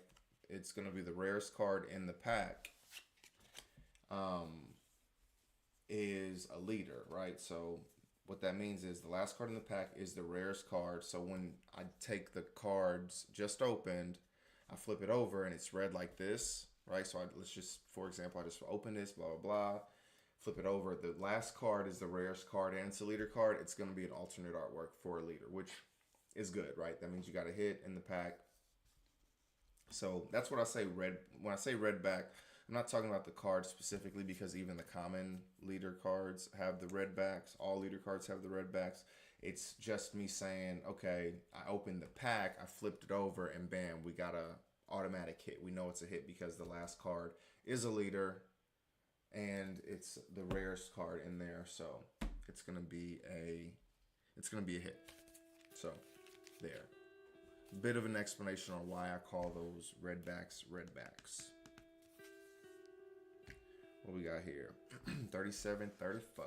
[SPEAKER 1] It's going to be the rarest card in the pack, is a leader, right? So what that means is the last card in the pack is the rarest card. So when I take the cards just opened, I flip it over and it's red like this, right? So let's just, for example, I just open this, blah, blah, blah, flip it over. The last card is the rarest card and it's a leader card. It's going to be an alternate artwork for a leader, which is good, right? That means you got a hit in the pack. So that's what I say red. When I say red back, I'm not talking about the cards specifically, because even the common leader cards have the red backs. All leader cards have the red backs. It's just me saying, okay, I opened the pack, I flipped it over, and bam, we got a automatic hit. We know it's a hit because the last card is a leader, and it's the rarest card in there, so it's gonna be a hit. So there. Bit of an explanation on why I call those redbacks. What we got here? 37, 34.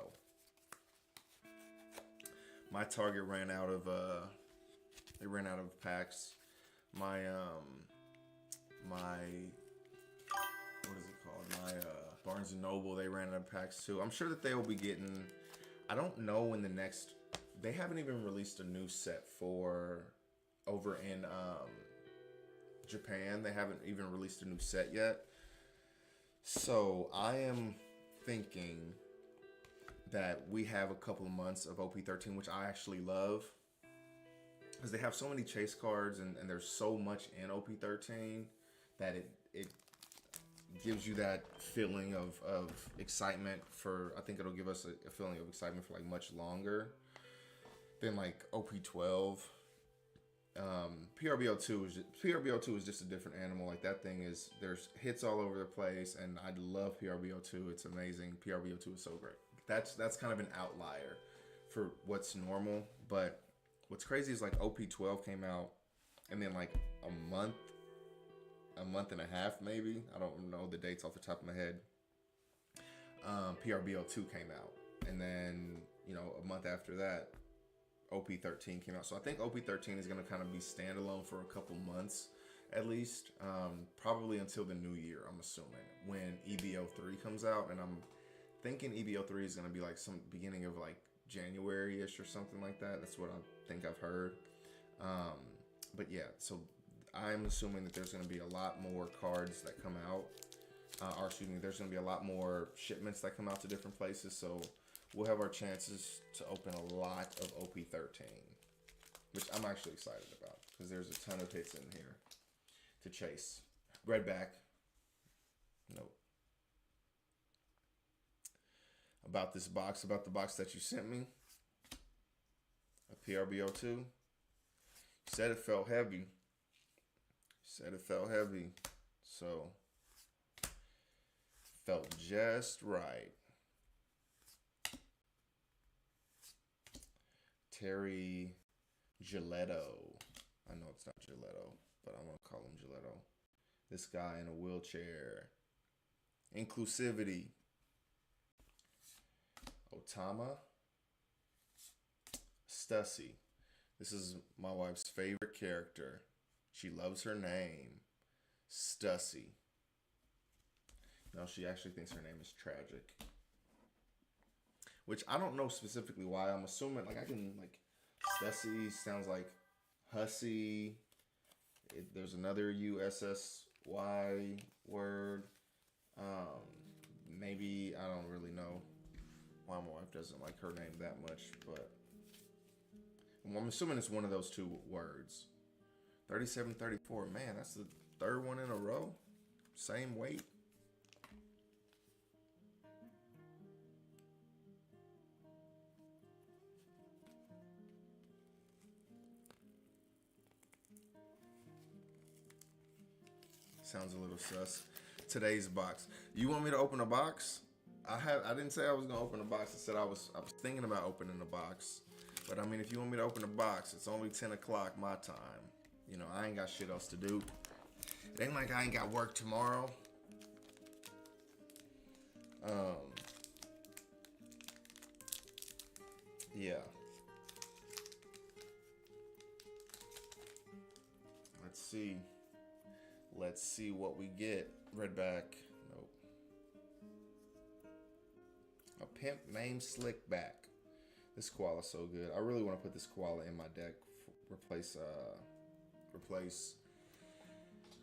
[SPEAKER 1] My Target ran out of they ran out of packs. My what is it called? My Barnes and Noble, they ran out of packs too. I'm sure that they will be getting. I don't know when the next. They haven't even released a new set for over in Japan. They haven't even released a new set yet. So I am thinking that we have a couple of months of OP-13, which I actually love. Because they have so many chase cards and there's so much in OP-13 that it gives you that feeling of excitement for, I think it'll give us a feeling of excitement for like much longer than like OP-12. PRBO2 is just a different animal. Like that thing is, there's hits all over the place, and I love PRBO2. It's amazing. PRBO2 is so great. That's kind of an outlier for what's normal, but what's crazy is like OP-12 came out, and then like a month and a half maybe, I don't know the dates off the top of my head, PRBO2 came out, and then a month after that OP-13 came out. So I think OP-13 is going to kind of be standalone for a couple months at least, probably until the new year, I'm assuming, when EVO3 comes out. And I'm thinking EVO3 is going to be like some beginning of like January-ish or something like that. That's what I think I've heard. But yeah, so I'm assuming that there's going to be a lot more cards that come out. Or excuse me, there's going to be a lot more shipments that come out to different places. So we'll have our chances to open a lot of OP-13, which I'm actually excited about because there's a ton of hits in here to chase. Redback. Nope. About this box, about the box that you sent me. A PRBO2. You said it felt heavy. So, felt just right. Terry Giletto. I know it's not Giletto, but I'm going to call him Giletto. This guy in a wheelchair. Inclusivity. Otama. Stussy. This is my wife's favorite character. She loves her name. Stussy. No, she actually thinks her name is tragic. Which I don't know specifically why. I'm assuming, like, I can, like, Stussy sounds like hussy. There's another USSY word. Maybe, I don't really know why my wife doesn't like her name that much, but I'm assuming it's one of those two words. 37-34. Man, that's the third one in a row. Same weight. Sounds a little sus. Today's box. You want me to open a box? I didn't say I was gonna open a box. I said I was thinking about opening a box. But I mean, if you want me to open a box, it's only 10 o'clock my time. I ain't got shit else to do. It ain't like I ain't got work tomorrow. Yeah. Let's see what we get. Redback. Nope. A pimp named Slickback. This koala's so good. I really want to put this koala in my deck. Replace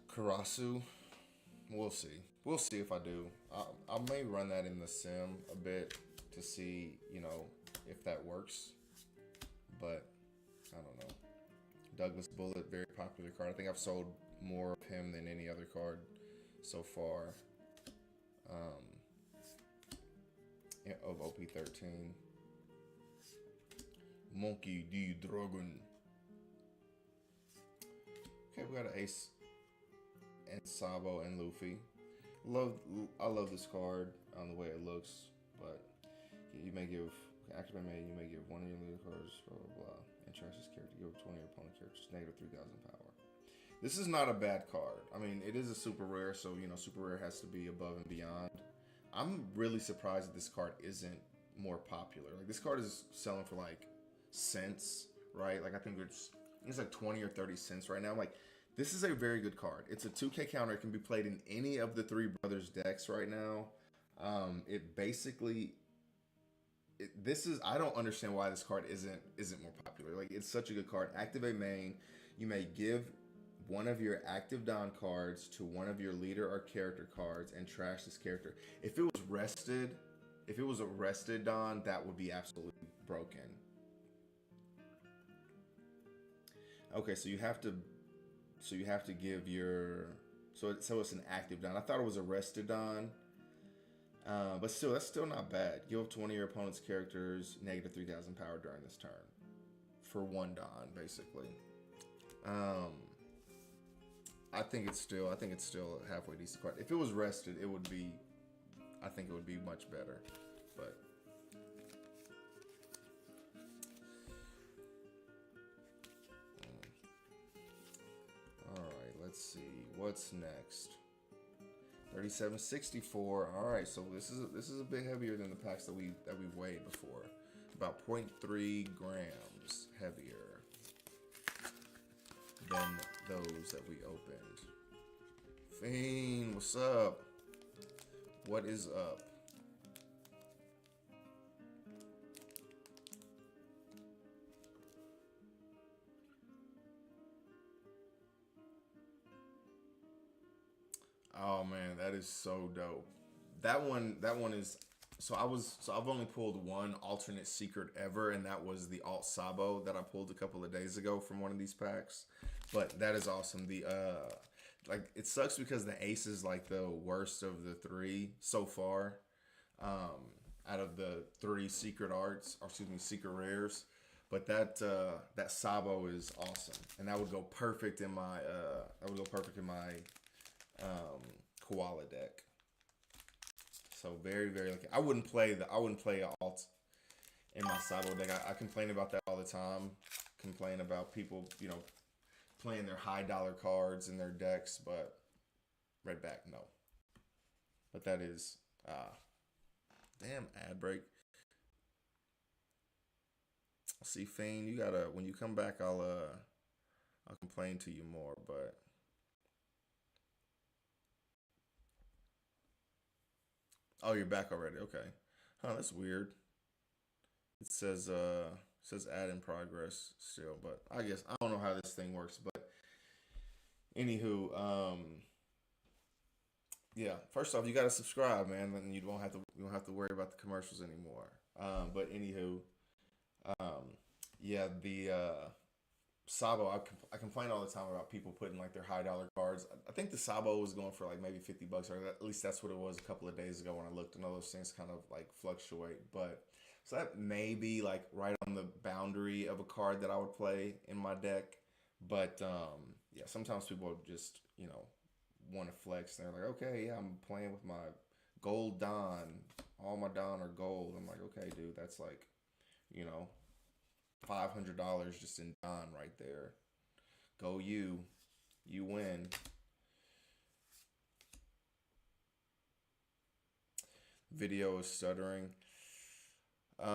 [SPEAKER 1] Karasu. We'll see. We'll see if I do. I may run that in the sim a bit to see, if that works. But I don't know. Douglas Bullet, very popular card. I think I've sold more of him than any other card so far. Of OP-13. Monkey D. Dragon. Okay, we got an Ace and Sabo and Luffy. I love this card on the way it looks, but you may give one of your leader cards, blah blah blah, and trash this character. Give 20 your opponent characters negative 3,000 power. This is not a bad card. I mean, it is a super rare, so super rare has to be above and beyond. I'm really surprised that this card isn't more popular. Like, this card is selling for like cents, right? Like I think it's like 20 or 30 cents right now. Like this is a very good card. It's a 2K counter. It can be played in any of the Three Brothers decks right now. It basically this is I don't understand why this card isn't more popular. Like it's such a good card. Activate main. You may give one of your active Don cards to one of your leader or character cards and trash this character. If it was a rested Don, that would be absolutely broken. Okay, so you have to give your so it's an active Don. I thought it was a rested Don. But still, that's still not bad. Give up to one of your opponent's characters negative 3,000 power during this turn. For one Don, basically. I think it's still a halfway decent card. If it was rested, I think it would be much better. But all right, let's see what's next. 3764. All right, so this is a bit heavier than the packs that we've weighed before. About 0.3 grams heavier than those that we opened. Fiend, what's up? What is up? Oh man, that is so dope. That one is I've only pulled one alternate secret ever, and that was the alt Sabo that I pulled a couple of days ago from one of these packs. But that is awesome. The like it sucks because the ace is like the worst of the three so far. Out of the three secret arts, or excuse me, secret rares. But that Sabo is awesome, and that would go perfect in my koala deck. So very, very lucky. I wouldn't play alt in my Sabo deck. I complain about that all the time. Complain about people, playing their high dollar cards in their decks, but right back, no. But that is damn ad break. See, Fiend, you gotta when you come back I'll complain to you more, but oh, you're back already. Okay. Huh, that's weird. It says add in progress still, but I guess I don't know how this thing works, but anywho, yeah, first off, you got to subscribe, man, and you don't have to worry about the commercials anymore. But anywho, yeah, the Sabo, I complain all the time about people putting like their high dollar cards. I think the Sabo was going for like maybe $50, or at least that's what it was a couple of days ago when I looked. And all those things kind of like fluctuate, but so that may be like right on the boundary of a card that I would play in my deck. But yeah, sometimes people just want to flex. They're like, okay, yeah, I'm playing with my gold Don. All my Don are gold. I'm like, okay, dude, that's like, $500 just in Don right there. Go you win. Video is stuttering. I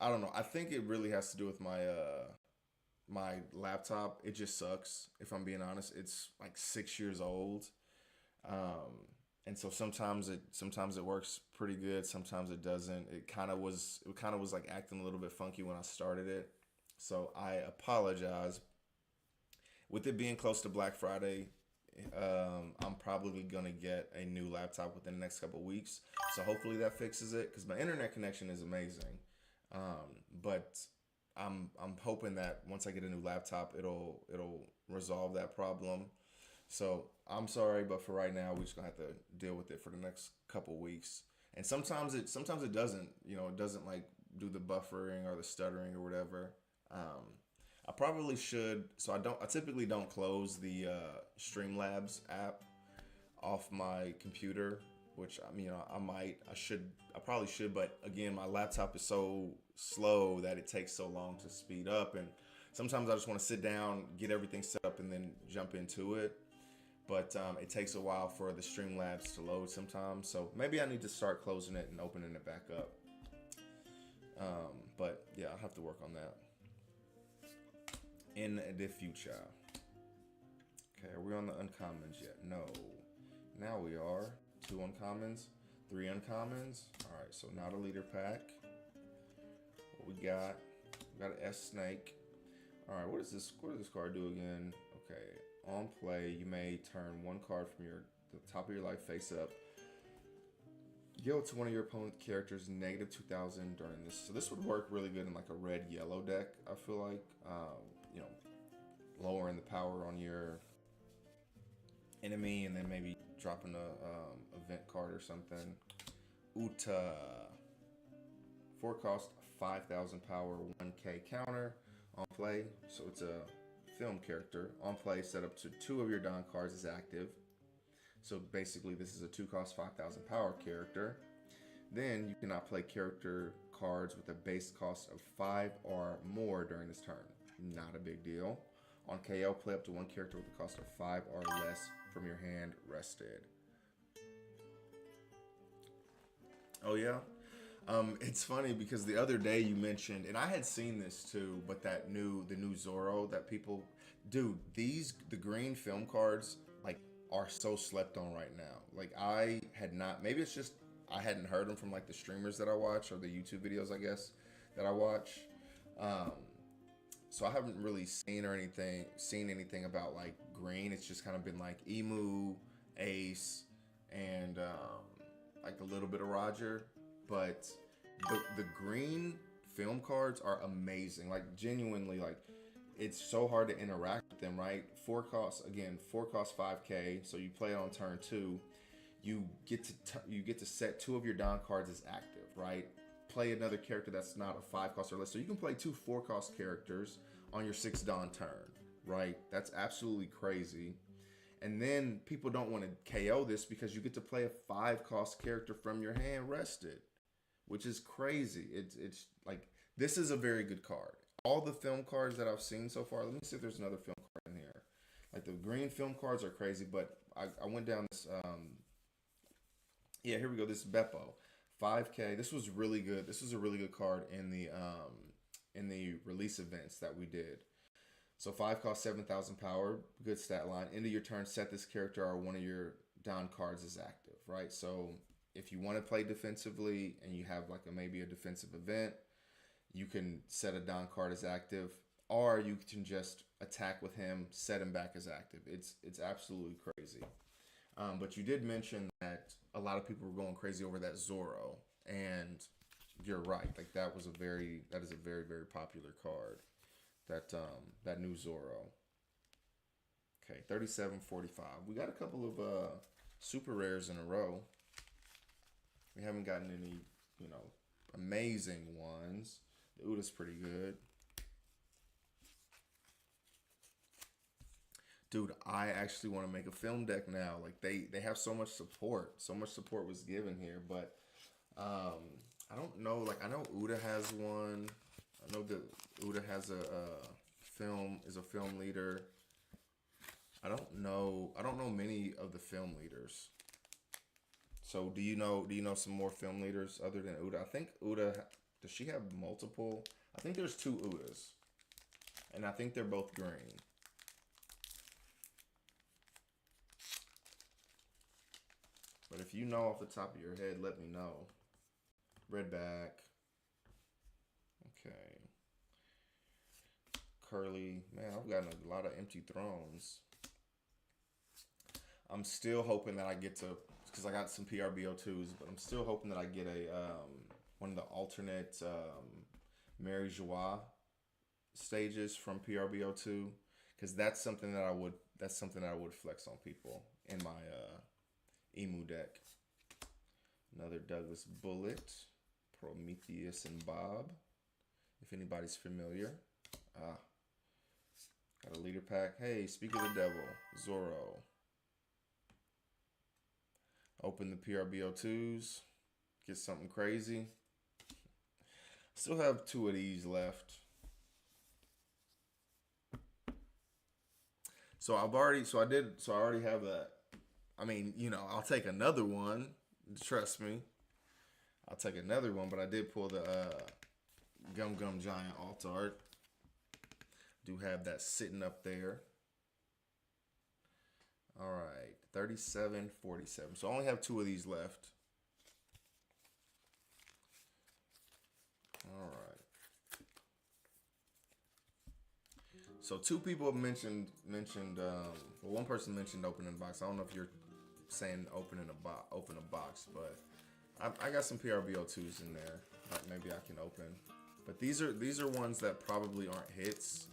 [SPEAKER 1] don't know. I think it really has to do with my laptop. It just sucks. If I'm being honest, it's like 6 years old. And so sometimes it works pretty good. Sometimes it doesn't. It kind of was like acting a little bit funky when I started it. So I apologize. With it being close to Black Friday, I'm probably gonna get a new laptop within the next couple of weeks. So hopefully that fixes it, because my internet connection is amazing. But I'm hoping that once I get a new laptop, it'll resolve that problem. So I'm sorry, but for right now, we're just gonna have to deal with it for the next couple weeks. And sometimes it doesn't, it doesn't like do the buffering or the stuttering or whatever. I probably should. So I typically don't close the Streamlabs app off my computer, which I probably should. But again, my laptop is so slow that it takes so long to speed up, and sometimes I just want to sit down, get everything set up, and then jump into it. But it takes a while for the Streamlabs to load sometimes. So maybe I need to start closing it and opening it back up. But yeah, I'll have to work on that in the future. Okay, are we on the uncommons yet? No. Now we are. 2 uncommons, 3 uncommons. All right, so not a leader pack. What we got? We got an S snake. All right, what is this? What does this card do again? Okay, on play, you may turn 1 card from the top of your life face up. Go to one of your opponent characters -2000 during this. So this would work really good in like a red-yellow deck. I feel like, you know, lowering the power on your enemy and then maybe dropping a event card or something. Uta. 4 cost, 5000 power, 1k counter on play. So it's a film character. On play, set up to 2 of your Don cards is active. So basically, this is a 2 cost, 5000 power character. Then you cannot play character cards with a base cost of 5 or more during this turn. Not a big deal. On KO, play up to 1 character with a cost of 5 or less from your hand rested. Oh yeah? It's funny because the other day you mentioned, and I had seen this too, but the new Zoro that people, dude, the green film cards like are so slept on right now. Like I had not, maybe it's just I hadn't heard them from like the streamers that I watch or the YouTube videos I guess that I watch. So I haven't really seen anything about like green. It's just kind of been like Emu, Ace, and like a little bit of Roger. But the green film cards are amazing. Like genuinely, like it's so hard to interact with them, right? 4 costs 5k. So you play it on turn 2. You get to set 2 of your Don cards as active, right? Play another character that's not a 5 cost or less. So you can play 2 4 cost characters on your 6 Don turn, right? That's absolutely crazy. And then people don't want to KO this because you get to play a 5 cost character from your hand rested, which is crazy. It's like, this is a very good card. All the film cards that I've seen so far, let me see if there's another film card in here. Like the green film cards are crazy, but I went down this, yeah, here we go. This Beppo, 5k. This was really good. This was a really good card in the release events that we did. So 5 cost 7000 power, good stat line. End of your turn, set this character or one of your Don cards is active, right? So if you want to play defensively and you have like maybe a defensive event, you can set a Don card as active, or you can just attack with him, set him back as active. It's absolutely crazy. But you did mention that a lot of people were going crazy over that Zoro, and you're right. Like that is a very, very popular card. That new Zoro. Okay, 37.45. We got a couple of super rares in a row. We haven't gotten any, amazing ones. The Uda's pretty good. Dude, I actually want to make a film deck now. Like they have so much support. So much support was given here, but I don't know. Like I know Uda has one. I know that Uda has a film leader. I don't know many of the film leaders. So do you know some more film leaders other than Uda? I think Uda, does she have multiple? I think there's 2 Udas. And I think they're both green. But if you know off the top of your head, let me know. Redback. Okay. Curly. Man, I've gotten a lot of empty thrones. I'm still hoping that I get to, because I got some PRBO2s, but I'm still hoping that I get a one of the alternate Mary Joie stages from PRBO2, because that's something that I would flex on people in my Emu deck. Another Douglas Bullet, Prometheus and Bob, if anybody's familiar. Got a leader pack. Hey, speak of the devil, Zoro. Open the PRBO2s, get something crazy. Still have 2 of these left. So I already have that. I mean, I'll take another one. Trust me. I'll take another one, but I did pull the Gum Gum Giant alt art. Do have that sitting up there. All right, 37.47. So I only have 2 of these left. All right. So 2 people have mentioned. Well, one person mentioned opening a box. I don't know if you're saying open a box, but I got some PRBO2s in there. Maybe I can open. But these are ones that probably aren't hits.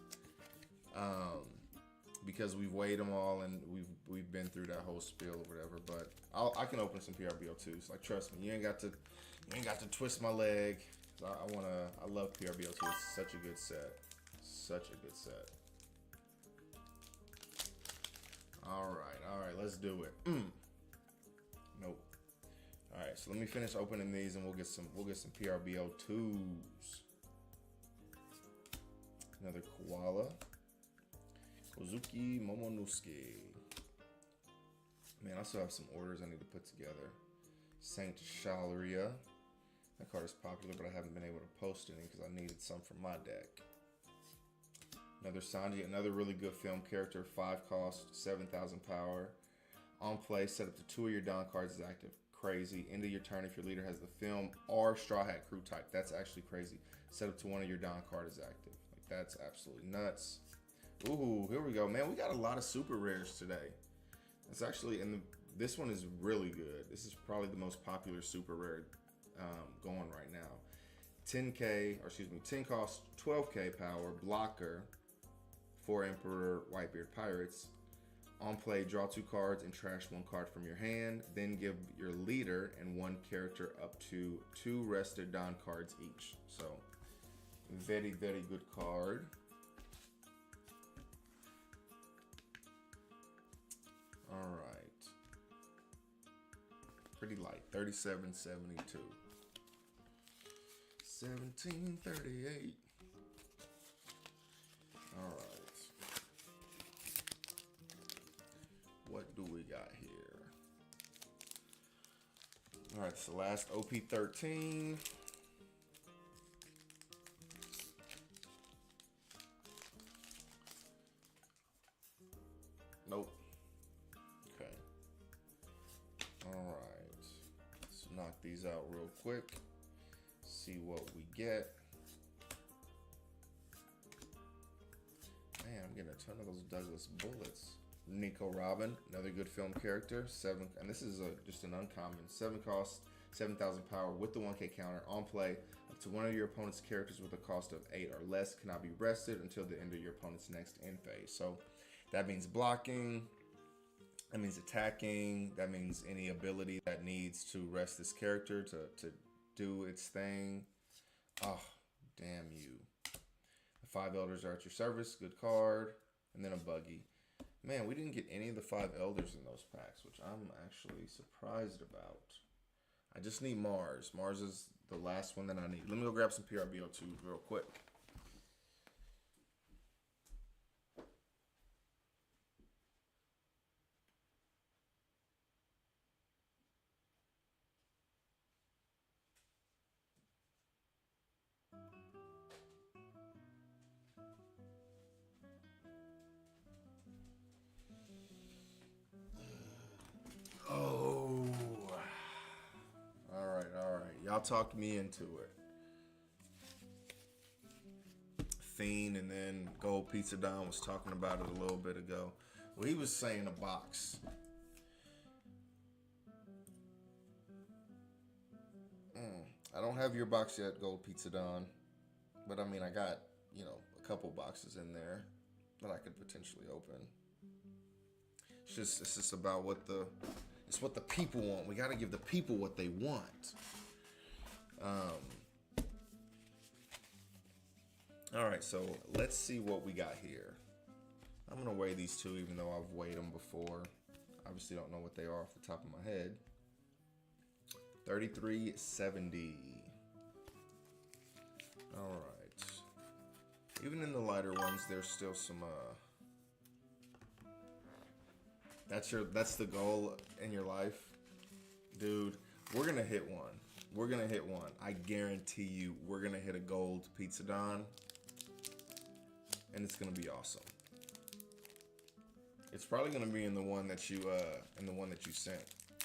[SPEAKER 1] Because we've weighed them all and we've been through that whole spiel or whatever. But I can open some PRBO2s. Like, trust me, you ain't got to twist my leg. I love PRBO2. It's such a good set. Such a good set. All right, let's do it. Nope. All right, so let me finish opening these and we'll get some PRBO2s. Another koala. Kozuki Momonosuke. Man, I still have some orders I need to put together. Saint Shalaria. That card is popular, but I haven't been able to post any because I needed some for my deck. Another Sanji, another really good film character. 5 cost, 7,000 power. On play, set up to 2 of your Dawn cards is active. Crazy. End of your turn if your leader has the film or Straw Hat Crew type. That's actually crazy. Set up to 1 of your Dawn card is active. Like, that's absolutely nuts. Ooh, here we go, man. We got a lot of super rares today. It's actually, and this one is really good. This is probably the most popular super rare going right now. 10 cost, 12k power, blocker, 4 Emperor Whitebeard Pirates. On play, draw 2 cards and trash 1 card from your hand. Then give your leader and 1 character up to 2 rested Dawn cards each. So, very, very good card. All right. Pretty light, 37.72. 17.38. All right. What do we got here? All right, so last OP-13. Nope. Okay. All right. Let's knock these out real quick. See what we get. Man, I'm getting a ton of those Douglas bullets. Nico Robin, another good film character. 7, and this is just an uncommon. 7 cost, 7,000 power with the 1k counter. On play, up to 1 of your opponent's characters with a cost of 8 or less cannot be rested until the end of your opponent's next end phase. So that means blocking. That means attacking. That means any ability that needs to rest this character to do its thing. Oh, damn you. The 5 elders are at your service. Good card. And then a buggy. Man, we didn't get any of the 5 elders in those packs, which I'm actually surprised about. I just need Mars. Mars is the last one that I need. Let me go grab some PRBO2 real quick. Y'all talked me into it. Fiend and then Gold Pizza Don was talking about it a little bit ago. Well, he was saying a box. I don't have your box yet, Gold Pizza Don. But I mean, I got, a couple boxes in there that I could potentially open. It's just about what the people want. We got to give the people what they want. All right, so let's see what we got here. I'm gonna weigh these 2, even though I've weighed them before. Obviously, don't know what they are off the top of my head. 33.70. All right. Even in the lighter ones, there's still some. That's the goal in your life, dude. We're gonna hit one. we're gonna hit one. I guarantee you, we're gonna hit a gold Pizza Don, and it's gonna be awesome. It's probably gonna be in the one that you sent.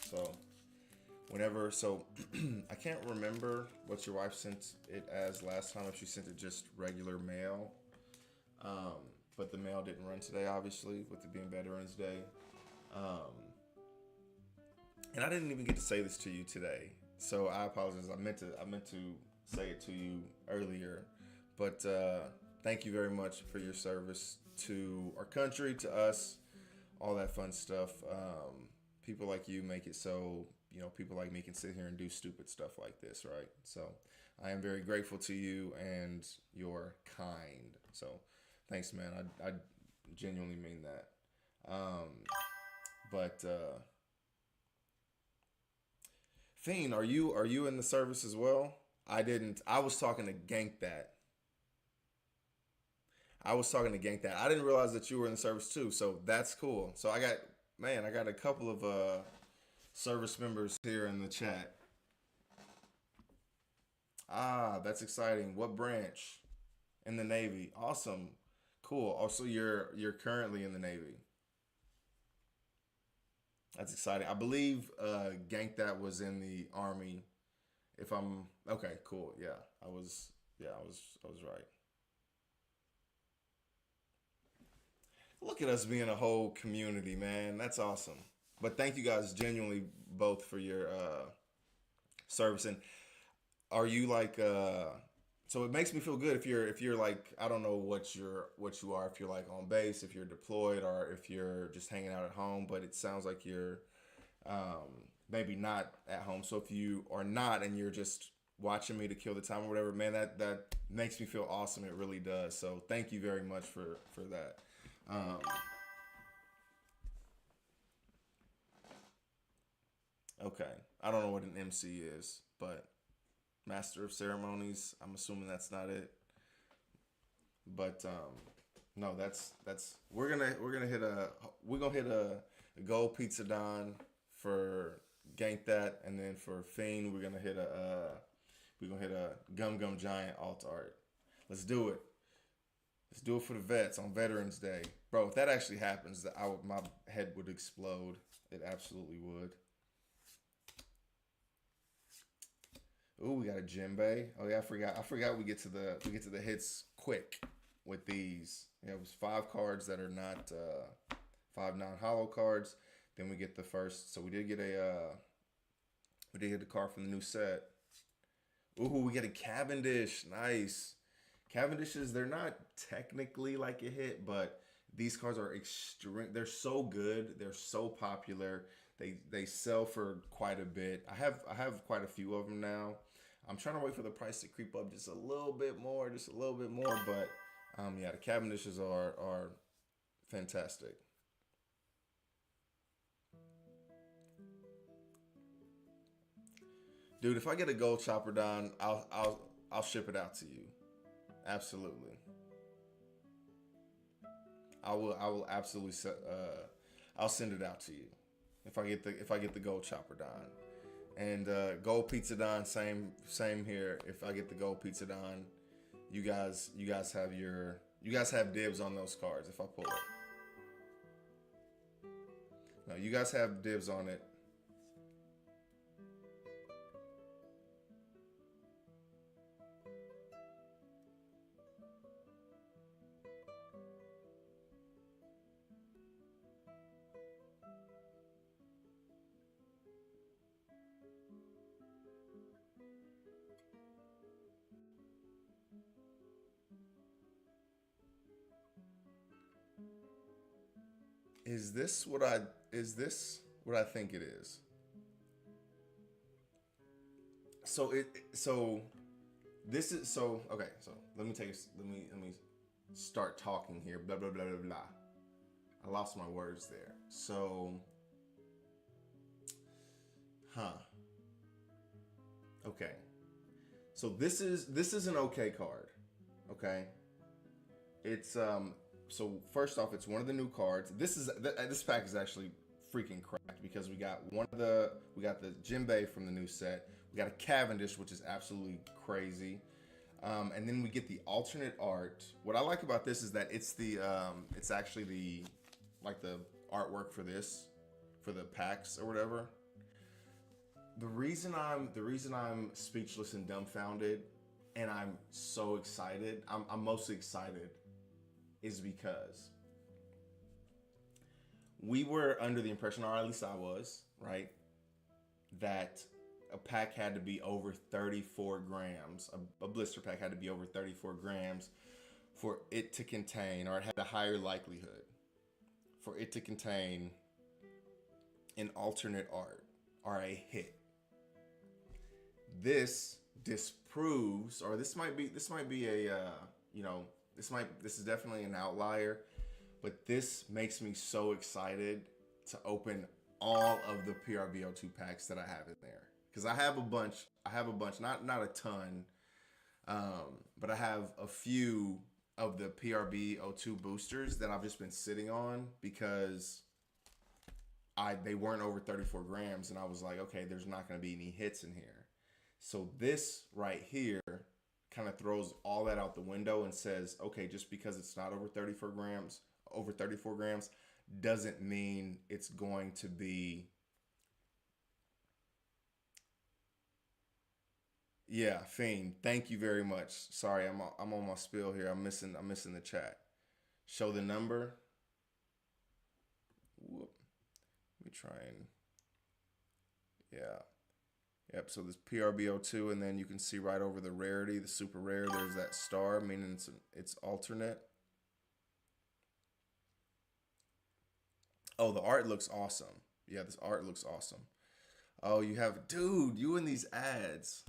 [SPEAKER 1] So whenever, so I can't remember what your wife sent it as last time. If she sent it just regular mail, but the mail didn't run today, obviously, with it being Veterans Day. And I didn't even get to say this to you today, so I apologize. I meant to say it to you earlier, but thank you very much for your service to our country, to us, all that fun stuff. People like you make it so, people like me can sit here and do stupid stuff like this, right? So I am very grateful to you, and you're kind. So thanks, man. I genuinely mean that. But Fiend, are you in the service as well? I didn't. I was talking to Gank that. I didn't realize that you were in the service too. So that's cool. So I got a couple of service members here in the chat. Ah, that's exciting. What branch? In the Navy. Awesome. Cool. Also, you're currently in the Navy. That's exciting. I believe Gank that was in the Army. If I'm okay, cool. Yeah, I was. Yeah, I was right. Look at us being a whole community, man. That's awesome. But thank you guys genuinely both for your service. And are you like so it makes me feel good if you're like, I don't know what you are, if you're like on base, if you're deployed, or if you're just hanging out at home, but it sounds like you're maybe not at home. So if you are not and you're just watching me to kill the time or whatever, man, that makes me feel awesome. It really does. So thank you very much for that. Okay. I don't know what an MC is, but Master of Ceremonies, I'm assuming that's not it. But no, that's we're gonna hit a gold pizza don for Gank that, and then for Fiend we're gonna hit a Gum Gum Giant alt art. Let's do it. Let's do it for the vets on Veterans Day, bro. If that actually happens, my head would explode. It absolutely would. Ooh, we got a djembe. Oh yeah, I forgot we get to the hits quick with these. Yeah, it was 5 cards that are not 5 non-hollow cards. Then we get the first. So we did get the card from the new set. Ooh, we get a Cavendish. Nice. Cavendishes, they're not technically like a hit, but these cards are extreme. They're so good. They're so popular. They sell for quite a bit. I have quite a few of them now. I'm trying to wait for the price to creep up just a little bit more, But yeah, the Cavendishes are fantastic. Dude, if I get a gold chopper down, I'll ship it out to you. Absolutely. I will absolutely I'll send it out to you if I get the gold chopper don. And gold pizza don, same here. If I get the gold pizza don, you guys have dibs on those cards if I pull it. No, you guys have dibs on it. Is this what I think it is? So this is so okay. So let me start talking here. Blah blah blah blah blah. I lost my words there. So, huh? Okay. So this is an okay card. Okay. It's So first off, it's one of the new cards. This pack is actually freaking cracked because we got the djembe from the new set. We got a Cavendish, which is absolutely crazy. And then we get the alternate art. What I like about this is that it's actually the like the artwork for this, for the packs or whatever. The reason I'm speechless and dumbfounded, and I'm so excited. I'm mostly excited, is because we were under the impression, or at least I was, right, that a pack had to be over 34 grams. A blister pack had to be over 34 grams for it to contain, or it had a higher likelihood for it to contain an alternate art or a hit. This disproves, or this might be a this is definitely an outlier, but this makes me so excited to open all of the PRBO2 packs that I have in there, because I have a bunch. Not a ton, but I have a few of the PRBO2 boosters that I've just been sitting on because they weren't over 34 grams, and I was like, okay, there's not going to be any hits in here. So this right here kind of throws all that out the window and says, okay, just because it's not over 34 grams doesn't mean it's going to be. Yeah, Fiend, thank you very much. Sorry, I'm on my spiel here. I'm missing the chat. Show the number. Whoop. Let me try and yeah. Yep, so this PRBO2, and then you can see right over the rarity, the super rare, there's that star, meaning it's alternate. Oh, the art looks awesome. Yeah, this art looks awesome. Oh, dude, you in these ads.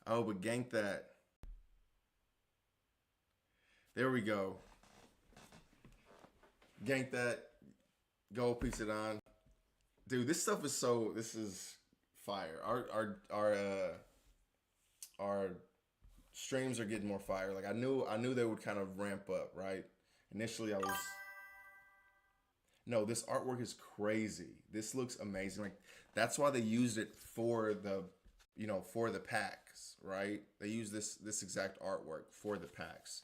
[SPEAKER 1] Oh, but gank that. There we go. Gank that. Go piece it on. Dude, this is fire. Our streams are getting more fire. Like I knew they would kind of ramp up, right? Initially I was No, this artwork is crazy. This looks amazing. Like that's why they used it for the packs, right? They use this exact artwork for the packs.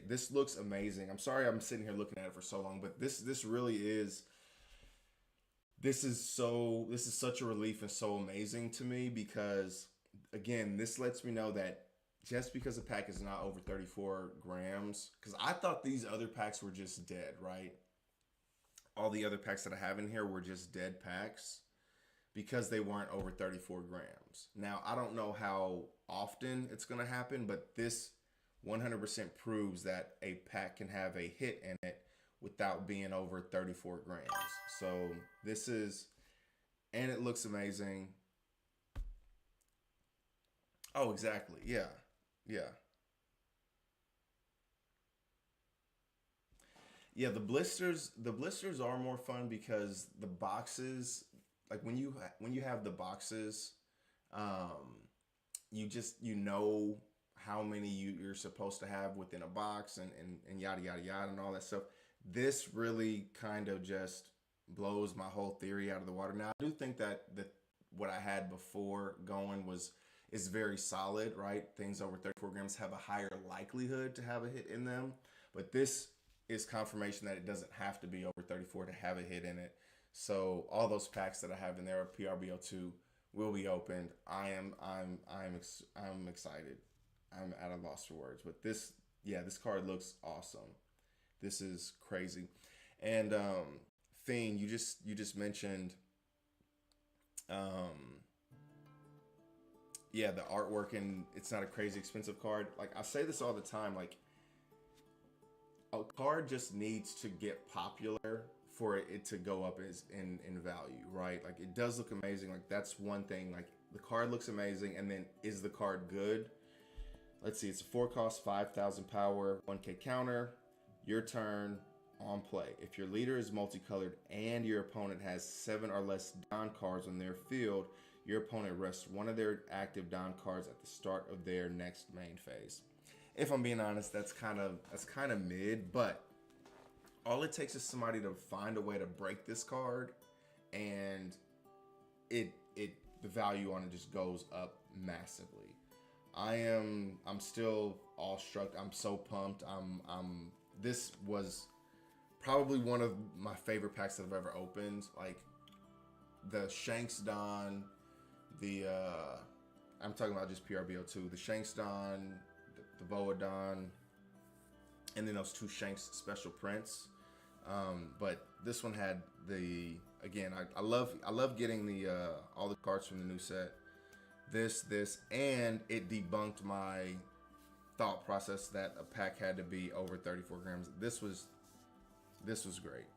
[SPEAKER 1] This looks amazing. I'm sorry I'm sitting here looking at it for so long, but this really is this is such a relief and so amazing to me, because again, this lets me know that just because a pack is not over 34 grams, because I thought these other packs were just dead, right? All the other packs that I have in here were just dead packs because they weren't over 34 grams. Now, I don't know how often it's going to happen, but this 100% proves that a pack can have a hit in it without being over 34 grams. So this is, and it looks amazing. Oh, exactly. Yeah. Yeah. Yeah, the blisters are more fun because the boxes, like when you have the boxes, um, you know how many you're supposed to have within a box, and yada yada yada and all that stuff. This really kind of just blows my whole theory out of the water. Now I do think that what I had before going is very solid, right? Things over 34 grams have a higher likelihood to have a hit in them, but this is confirmation that it doesn't have to be over 34 to have a hit in it. So all those packs that I have in there of PRBO2 will be opened. I'm excited. I'm at a loss for words. But this card looks awesome. This is crazy. And Fiend, you just mentioned the artwork, and it's not a crazy expensive card. Like I say this all the time, like a card just needs to get popular for it to go up in value, right? Like it does look amazing. Like that's one thing. Like the card looks amazing, and then is the card good? Let's see. It's a 4 cost, 5,000 power, 1K counter. Your turn, on play. If your leader is multicolored and your opponent has 7 or less Don cards on their field, your opponent rests one of their active Don cards at the start of their next main phase. If I'm being honest, that's kind of mid, but all it takes is somebody to find a way to break this card, and it the value on it just goes up massively. I'm still awestruck. I'm so pumped. This was probably one of my favorite packs that I've ever opened. Like the Shanks Don, I'm talking about just PRBO2, the Shanks Don, the Boa Don, and then those two Shanks special prints. But this one had again, I love getting all the cards from the new set. This, and it debunked my thought process that a pack had to be over 34 grams. This was great.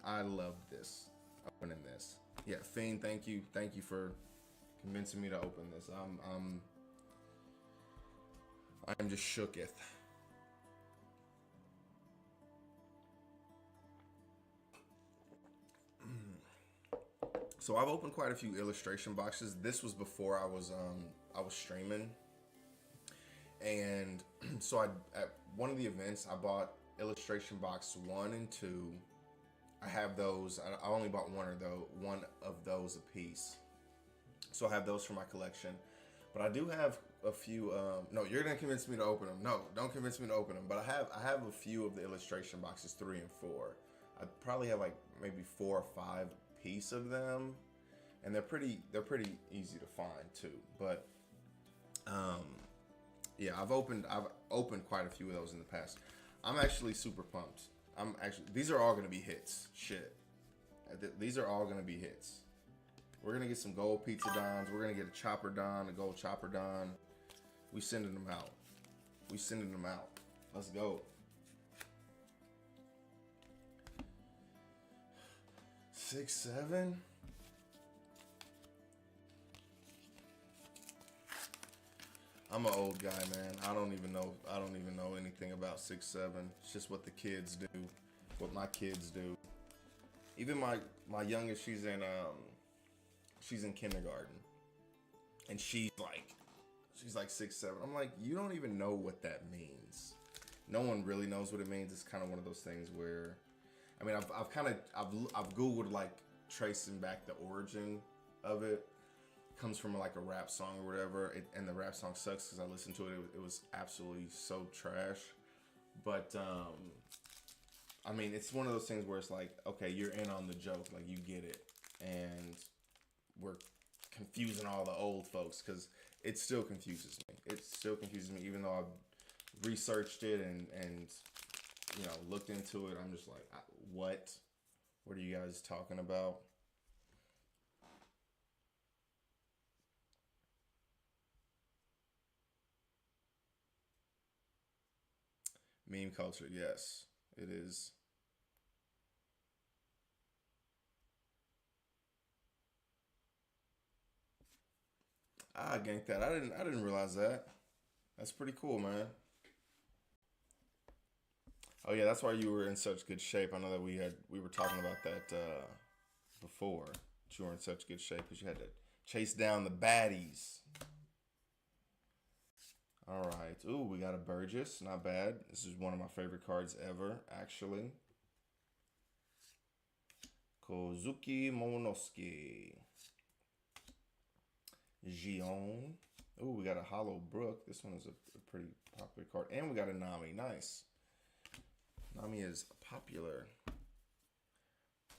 [SPEAKER 1] I loved this, opening this. Yeah, Fiend, thank you for convincing me to open this. I'm just shooketh. So I've opened quite a few illustration boxes. This was before I was streaming, and so at one of the events I bought illustration box 1 and 2. I have those. I only bought one of those a piece, so I have those for my collection. But I do have a few. No, you're gonna convince me to open them. No, don't convince me to open them. But I have a few of the illustration boxes 3 and 4. I probably have like maybe 4 or 5 piece of them, and they're pretty easy to find too. But yeah, I've opened quite a few of those in the past. I'm actually super pumped. These are all gonna be hits. Shit, these are all gonna be hits. We're gonna get some gold pizza dons. We're gonna get a chopper don, a gold chopper don. We sending them out. Let's go. 6, 7. I'm an old guy, man. I don't even know anything about 6, 7. It's just what the kids do, what my kids do. Even my youngest, she's in kindergarten, and she's like 6, 7. I'm like, you don't even know what that means. No one really knows what it means. It's kind of one of those things where, I mean, I've Googled like tracing back the origin of it. Comes from like a rap song or whatever, and the rap song sucks because I listened to it. It was absolutely so trash. But I mean, it's one of those things where it's like, okay, you're in on the joke, like you get it, and we're confusing all the old folks because it still confuses me. Even though I've researched it and looked into it. I'm just like, what? What are you guys talking about? Meme culture, yes, it is. I ganked that. I didn't realize that. That's pretty cool, man. Oh yeah, that's why you were in such good shape. I know that we were talking about that before. That you were in such good shape because you had to chase down the baddies. All right. Ooh, we got a Burgess. Not bad. This is one of my favorite cards ever, actually. Kozuki Momonosuke. Gion. Ooh, we got a Hollow Brook. This one is a pretty popular card. And we got a Nami. Nice. Nami is popular.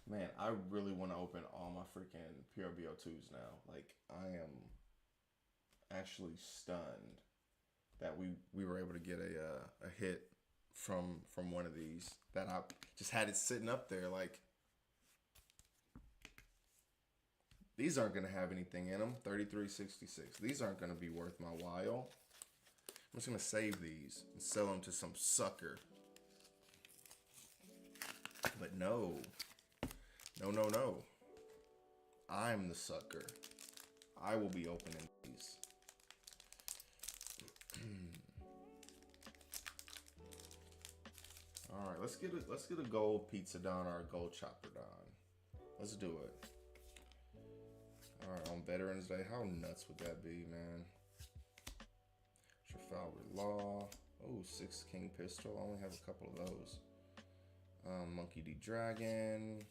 [SPEAKER 1] Man, I really want to open all my freaking PRBO2s now. Like, I am actually stunned that we were able to get a hit from one of these. That I just had it sitting up there. Like, these aren't going to have anything in them. 33.66. These aren't going to be worth my while. I'm just going to save these and sell them to some sucker. But no. No. I'm the sucker. I will be opening these. All right, let's get a gold pizza don or a gold chopper don. Let's do it. All right, on Veterans Day, how nuts would that be, man? Trafalgar Law. Oh, 6 King Pistol. I only have a couple of those. Monkey D. Dragon.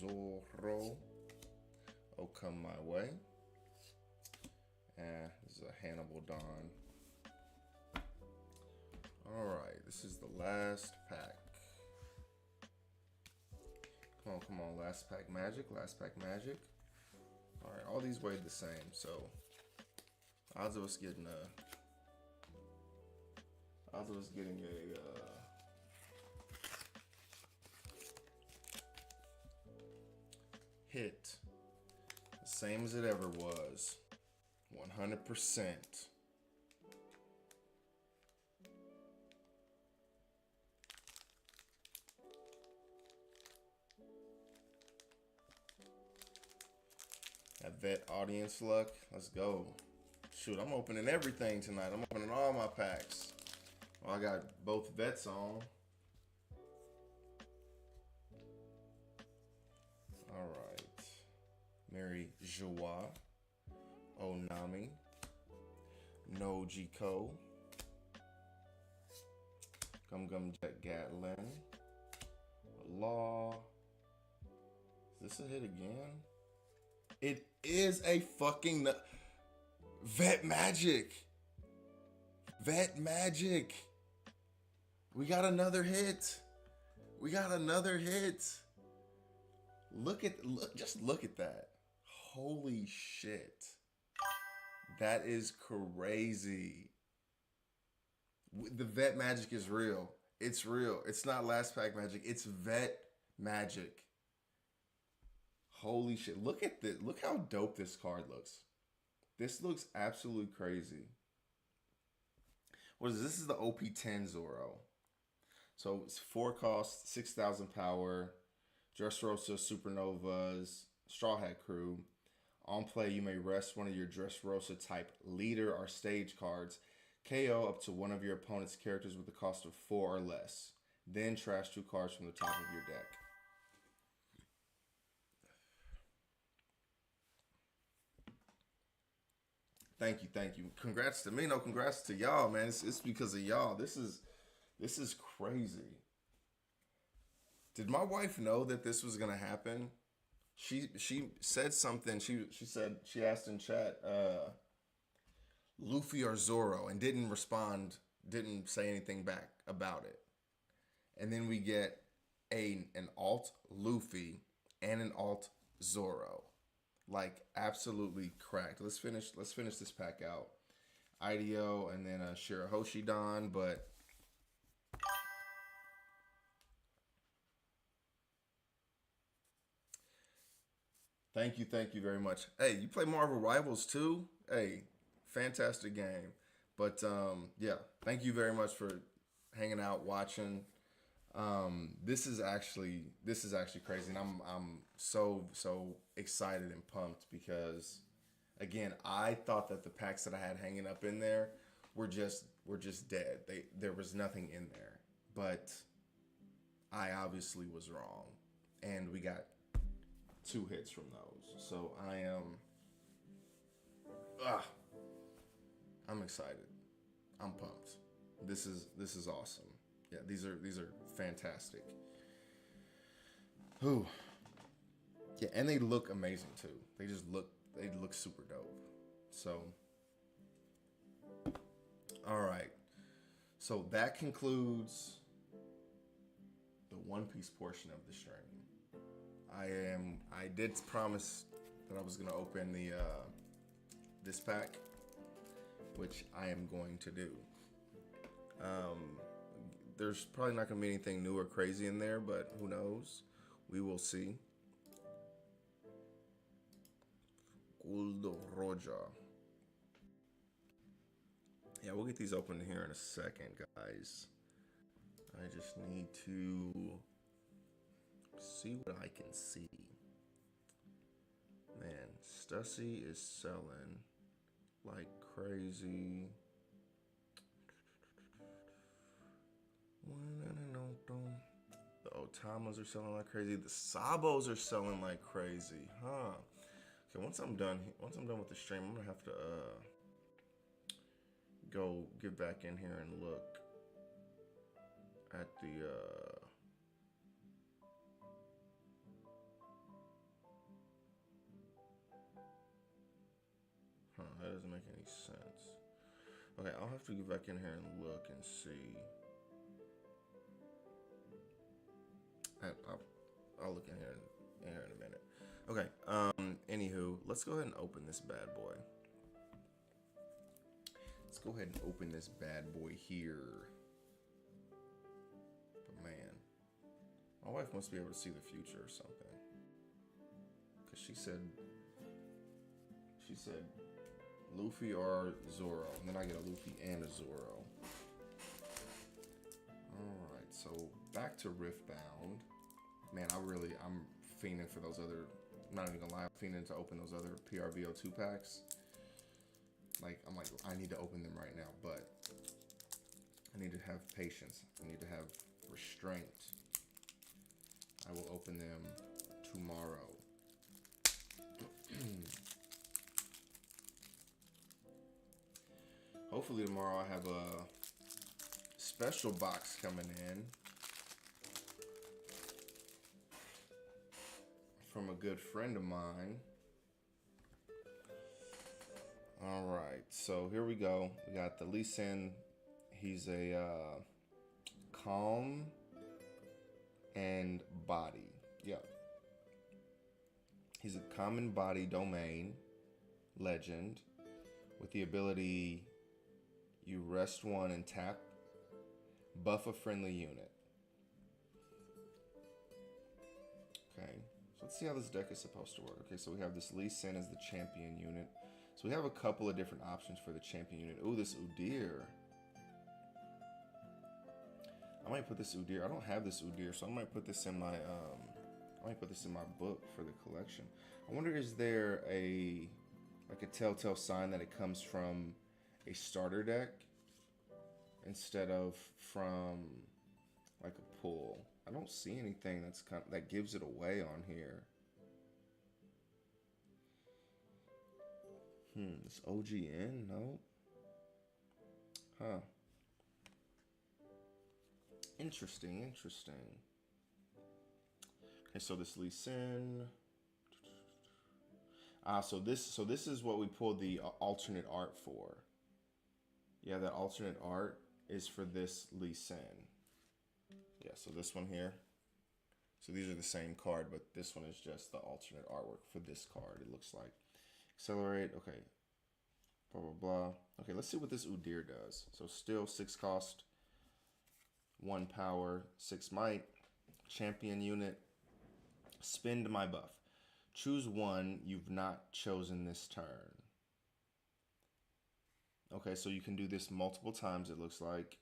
[SPEAKER 1] Zorro. Oh, Come My Way. This is a Hannibal Dawn. Alright, this is the last pack. Come on, last pack magic, last pack magic. Alright, all these weighed the same, so odds of us getting a hit the same as it ever was. 100%. That vet audience luck. Let's go. Shoot, I'm opening everything tonight. I'm opening all my packs. Well, I got both vets on. All right. Mary Joie. Onami. No Jiko. Gum Gum Jet Gatlin. Law. Is this a hit again? It is a fucking vet magic. Vet magic. We got another hit. We got another hit. Just look at that. Holy shit. That is crazy. The vet magic is real. It's real. It's not last pack magic. It's vet magic. Holy shit. Look at this. Look how dope this card looks. This looks absolutely crazy. What is this? This is the OP-10 Zoro. So it's 4 cost, 6,000 power, Dressrosa Supernovas, Straw Hat Crew. On play, you may rest one of your Dressrosa type leader or stage cards. KO up to one of your opponent's characters with a cost of 4 or less. Then trash 2 cards from the top of your deck. Thank you. Congrats to me. No, congrats to y'all, man. It's because of y'all. This is crazy. Did my wife know that this was gonna happen? She said something. She said she asked in chat, Luffy or Zoro, and didn't respond. Didn't say anything back about it. And then we get an alt Luffy and an alt Zoro. Like absolutely cracked. Let's finish this pack out. IDO and then Shirahoshi Don, but thank you very much. Hey, you play Marvel Rivals too? Hey, fantastic game. But yeah, thank you very much for hanging out, watching. This is actually crazy, and I'm so excited and pumped because, again, I thought that the packs that I had hanging up in there were just dead. There was nothing in there, but I obviously was wrong, and we got 2 hits from those. So I'm excited. I'm pumped. This is awesome. Yeah, these are fantastic. Whew. Yeah, and they look amazing too. They look super dope. So, all right. So that concludes the One Piece portion of the stream. I did promise that I was gonna open the this pack, which I am going to do. There's probably not going to be anything new or crazy in there, but who knows? We will see. Guldo Roja. Yeah, we'll get these open here in a second, guys. I just need to see what I can see. Man, Stussy is selling like crazy. The Otamas are selling like crazy. The Sabos are selling like crazy, huh? Okay, once I'm done with the stream, I'm gonna have to go get back in here and look at the that doesn't make any sense. Okay, I'll have to go back in here and look and see. I'll look in here in a minute. Okay. Anywho, let's go ahead and open this bad boy. Let's go ahead and open this bad boy here. But man, my wife must be able to see the future or something. Cause she said Luffy or Zoro, and then I get a Luffy and a Zoro. All right, so back to Riftbound. Man, I'm fiending for those other. I'm not even gonna lie, I'm fiending to open those other PRVO 2 packs. I'm like, I need to open them right now, but I need to have patience. I need to have restraint. I will open them tomorrow. Hopefully tomorrow I have a special box coming in from a good friend of mine. All right, so here we go. We got the Lee Sin. He's a calm and body. Yep. He's a common body domain legend with the ability you rest one and tap, buff a friendly unit. Okay, so let's see how this deck is supposed to work. Okay, so we have this Lee Sin as the champion unit. So we have a couple of different options for the champion unit. Ooh, this Udyr. I might put this Udyr. I don't have this Udyr, so I might put this in my book for the collection. I wonder, is there a telltale sign that it comes from a starter deck instead of from like a pull? I don't see anything that gives it away on here. This OGN? No. Huh. Interesting. Okay, so this Lee Sin. So this is what we pulled the alternate art for. Yeah, that alternate art is for this Lee Sin. Yeah, so this one here. So these are the same card, but this one is just the alternate artwork for this card, it looks like. Accelerate, okay. Blah, blah, blah. Okay, let's see what this Udyr does. So still 6 cost, 1 power, 6 might. Champion unit. Spend my buff. Choose one you've not chosen this turn. Okay, so you can do this multiple times, it looks like.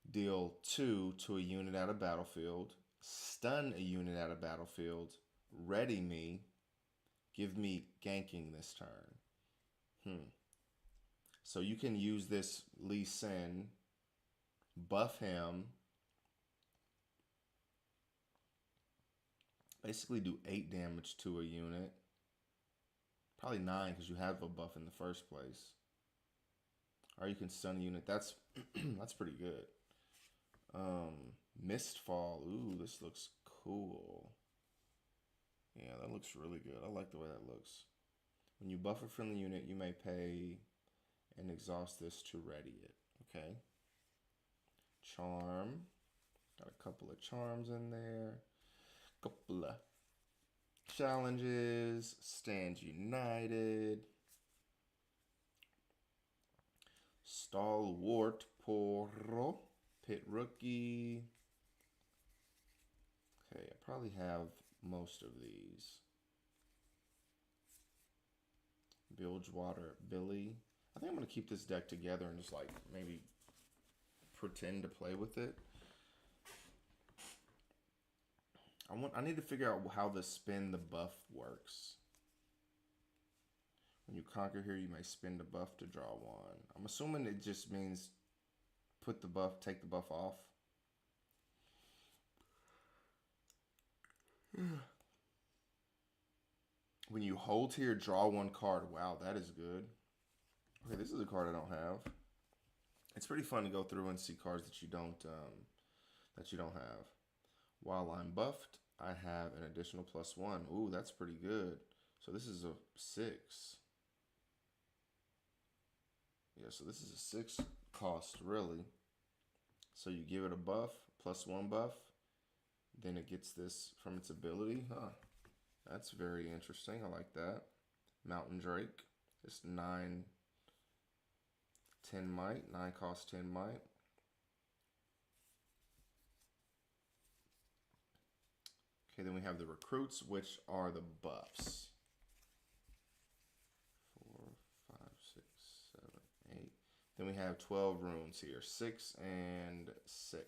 [SPEAKER 1] Deal 2 to a unit at a battlefield. Stun a unit at a battlefield. Ready me. Give me ganking this turn. So you can use this Lee Sin, buff him, basically do 8 damage to a unit. Probably 9 because you have a buff in the first place. Or you can stun a unit. That's that's pretty good. Mistfall. Ooh, this looks cool. Yeah, that looks really good. I like the way that looks. When you buff a friendly unit, you may pay and exhaust this to ready it. Okay. Charm. Got a couple of charms in there. Couple of challenges. Stand United. Stalwart Poro. Pit Rookie. Okay, I probably have most of these. Bilgewater Billy. I think I'm going to keep this deck together and just like maybe pretend to play with it. I need to figure out how the spin the buff works. When you conquer here, you may spin the buff to draw 1. I'm assuming it just means take the buff off. When you hold here, draw 1 card. Wow, that is good. Okay, this is a card I don't have. It's pretty fun to go through and see cards that you don't have. While I'm buffed, I have an additional +1. Ooh, that's pretty good. So this is a 6. Yeah, so this is a 6 cost, really. So you give it a buff, +1 buff, then it gets this from its ability. Huh. That's very interesting. I like that. Mountain Drake. It's 9, 10 might. 9 cost, 10 might. Okay, then we have the recruits, which are the buffs. 4, 5, 6, 7, 8. Then we have 12 runes here. 6 and 6.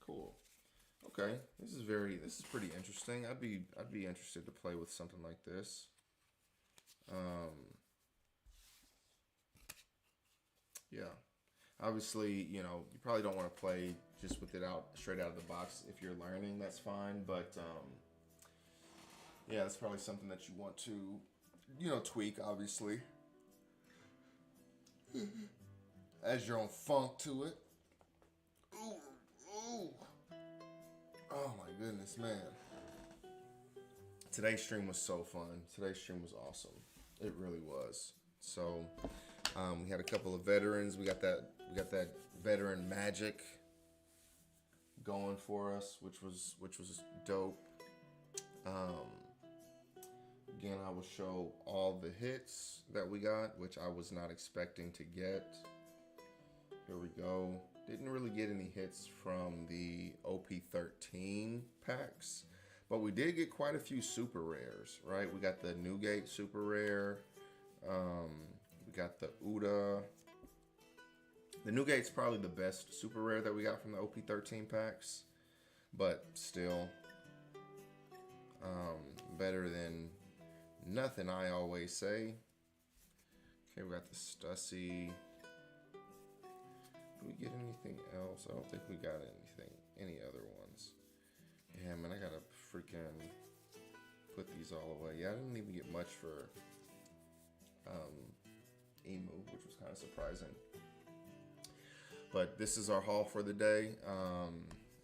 [SPEAKER 1] Cool. Okay, this is pretty interesting. I'd be interested to play with something like this. Yeah. Obviously, you probably don't want to play just with it out straight out of the box. If you're learning, that's fine. But yeah, that's probably something that you want to, tweak. Obviously, add your own funk to it. Ooh, ooh. Oh my goodness, man. Today's stream was so fun. Today's stream was awesome. It really was. So we had a couple of veterans. We got that veteran magic going for us, which was dope. Again, I will show all the hits that we got, which I was not expecting to get. Here we go. Didn't really get any hits from the OP-13 packs, but we did get quite a few super rares, right? We got the Newgate super rare. We got the Uda. The Newgate's probably the best super rare that we got from the OP-13 packs, but still better than nothing, I always say. Okay, we got the Stussy. Did we get anything else? I don't think we got any other ones. Yeah, man, I gotta freaking put these all away. Yeah, I didn't even get much for Emu, which was kind of surprising. But this is our haul for the day.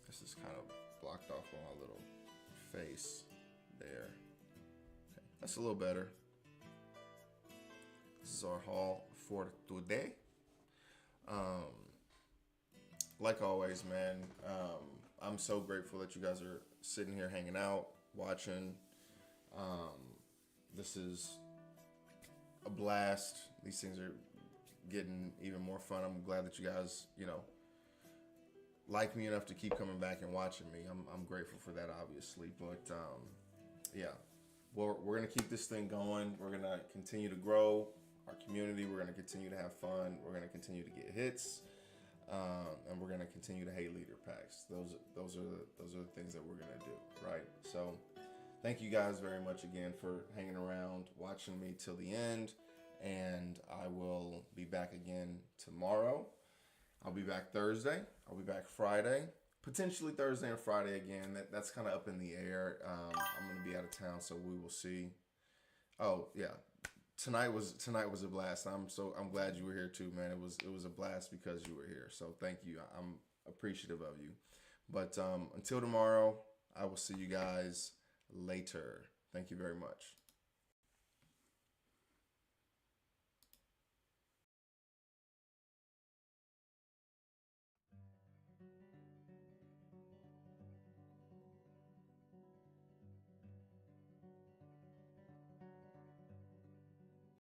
[SPEAKER 1] This is kind of blocked off on my little face there. Okay, that's a little better. This is our haul for today. Like always, man, I'm so grateful that you guys are sitting here hanging out, watching. This is a blast. These things are getting even more fun. I'm glad that you guys, like me enough to keep coming back and watching me. I'm grateful for that, obviously. But yeah, we're gonna keep this thing going. We're gonna continue to grow our community. We're gonna continue to have fun. We're gonna continue to get hits, and we're gonna continue to hate leader packs. Those are the things that we're gonna do, right? So, thank you guys very much again for hanging around, watching me till the end. And I will be back again tomorrow. I'll be back Thursday. I'll be back Friday. Potentially Thursday and Friday again. That's kind of up in the air. I'm going to be out of town, so we will see. Oh yeah, tonight was a blast. I'm glad you were here too, man. It was a blast because you were here. So thank you. I'm appreciative of you. But until tomorrow, I will see you guys later. Thank you very much.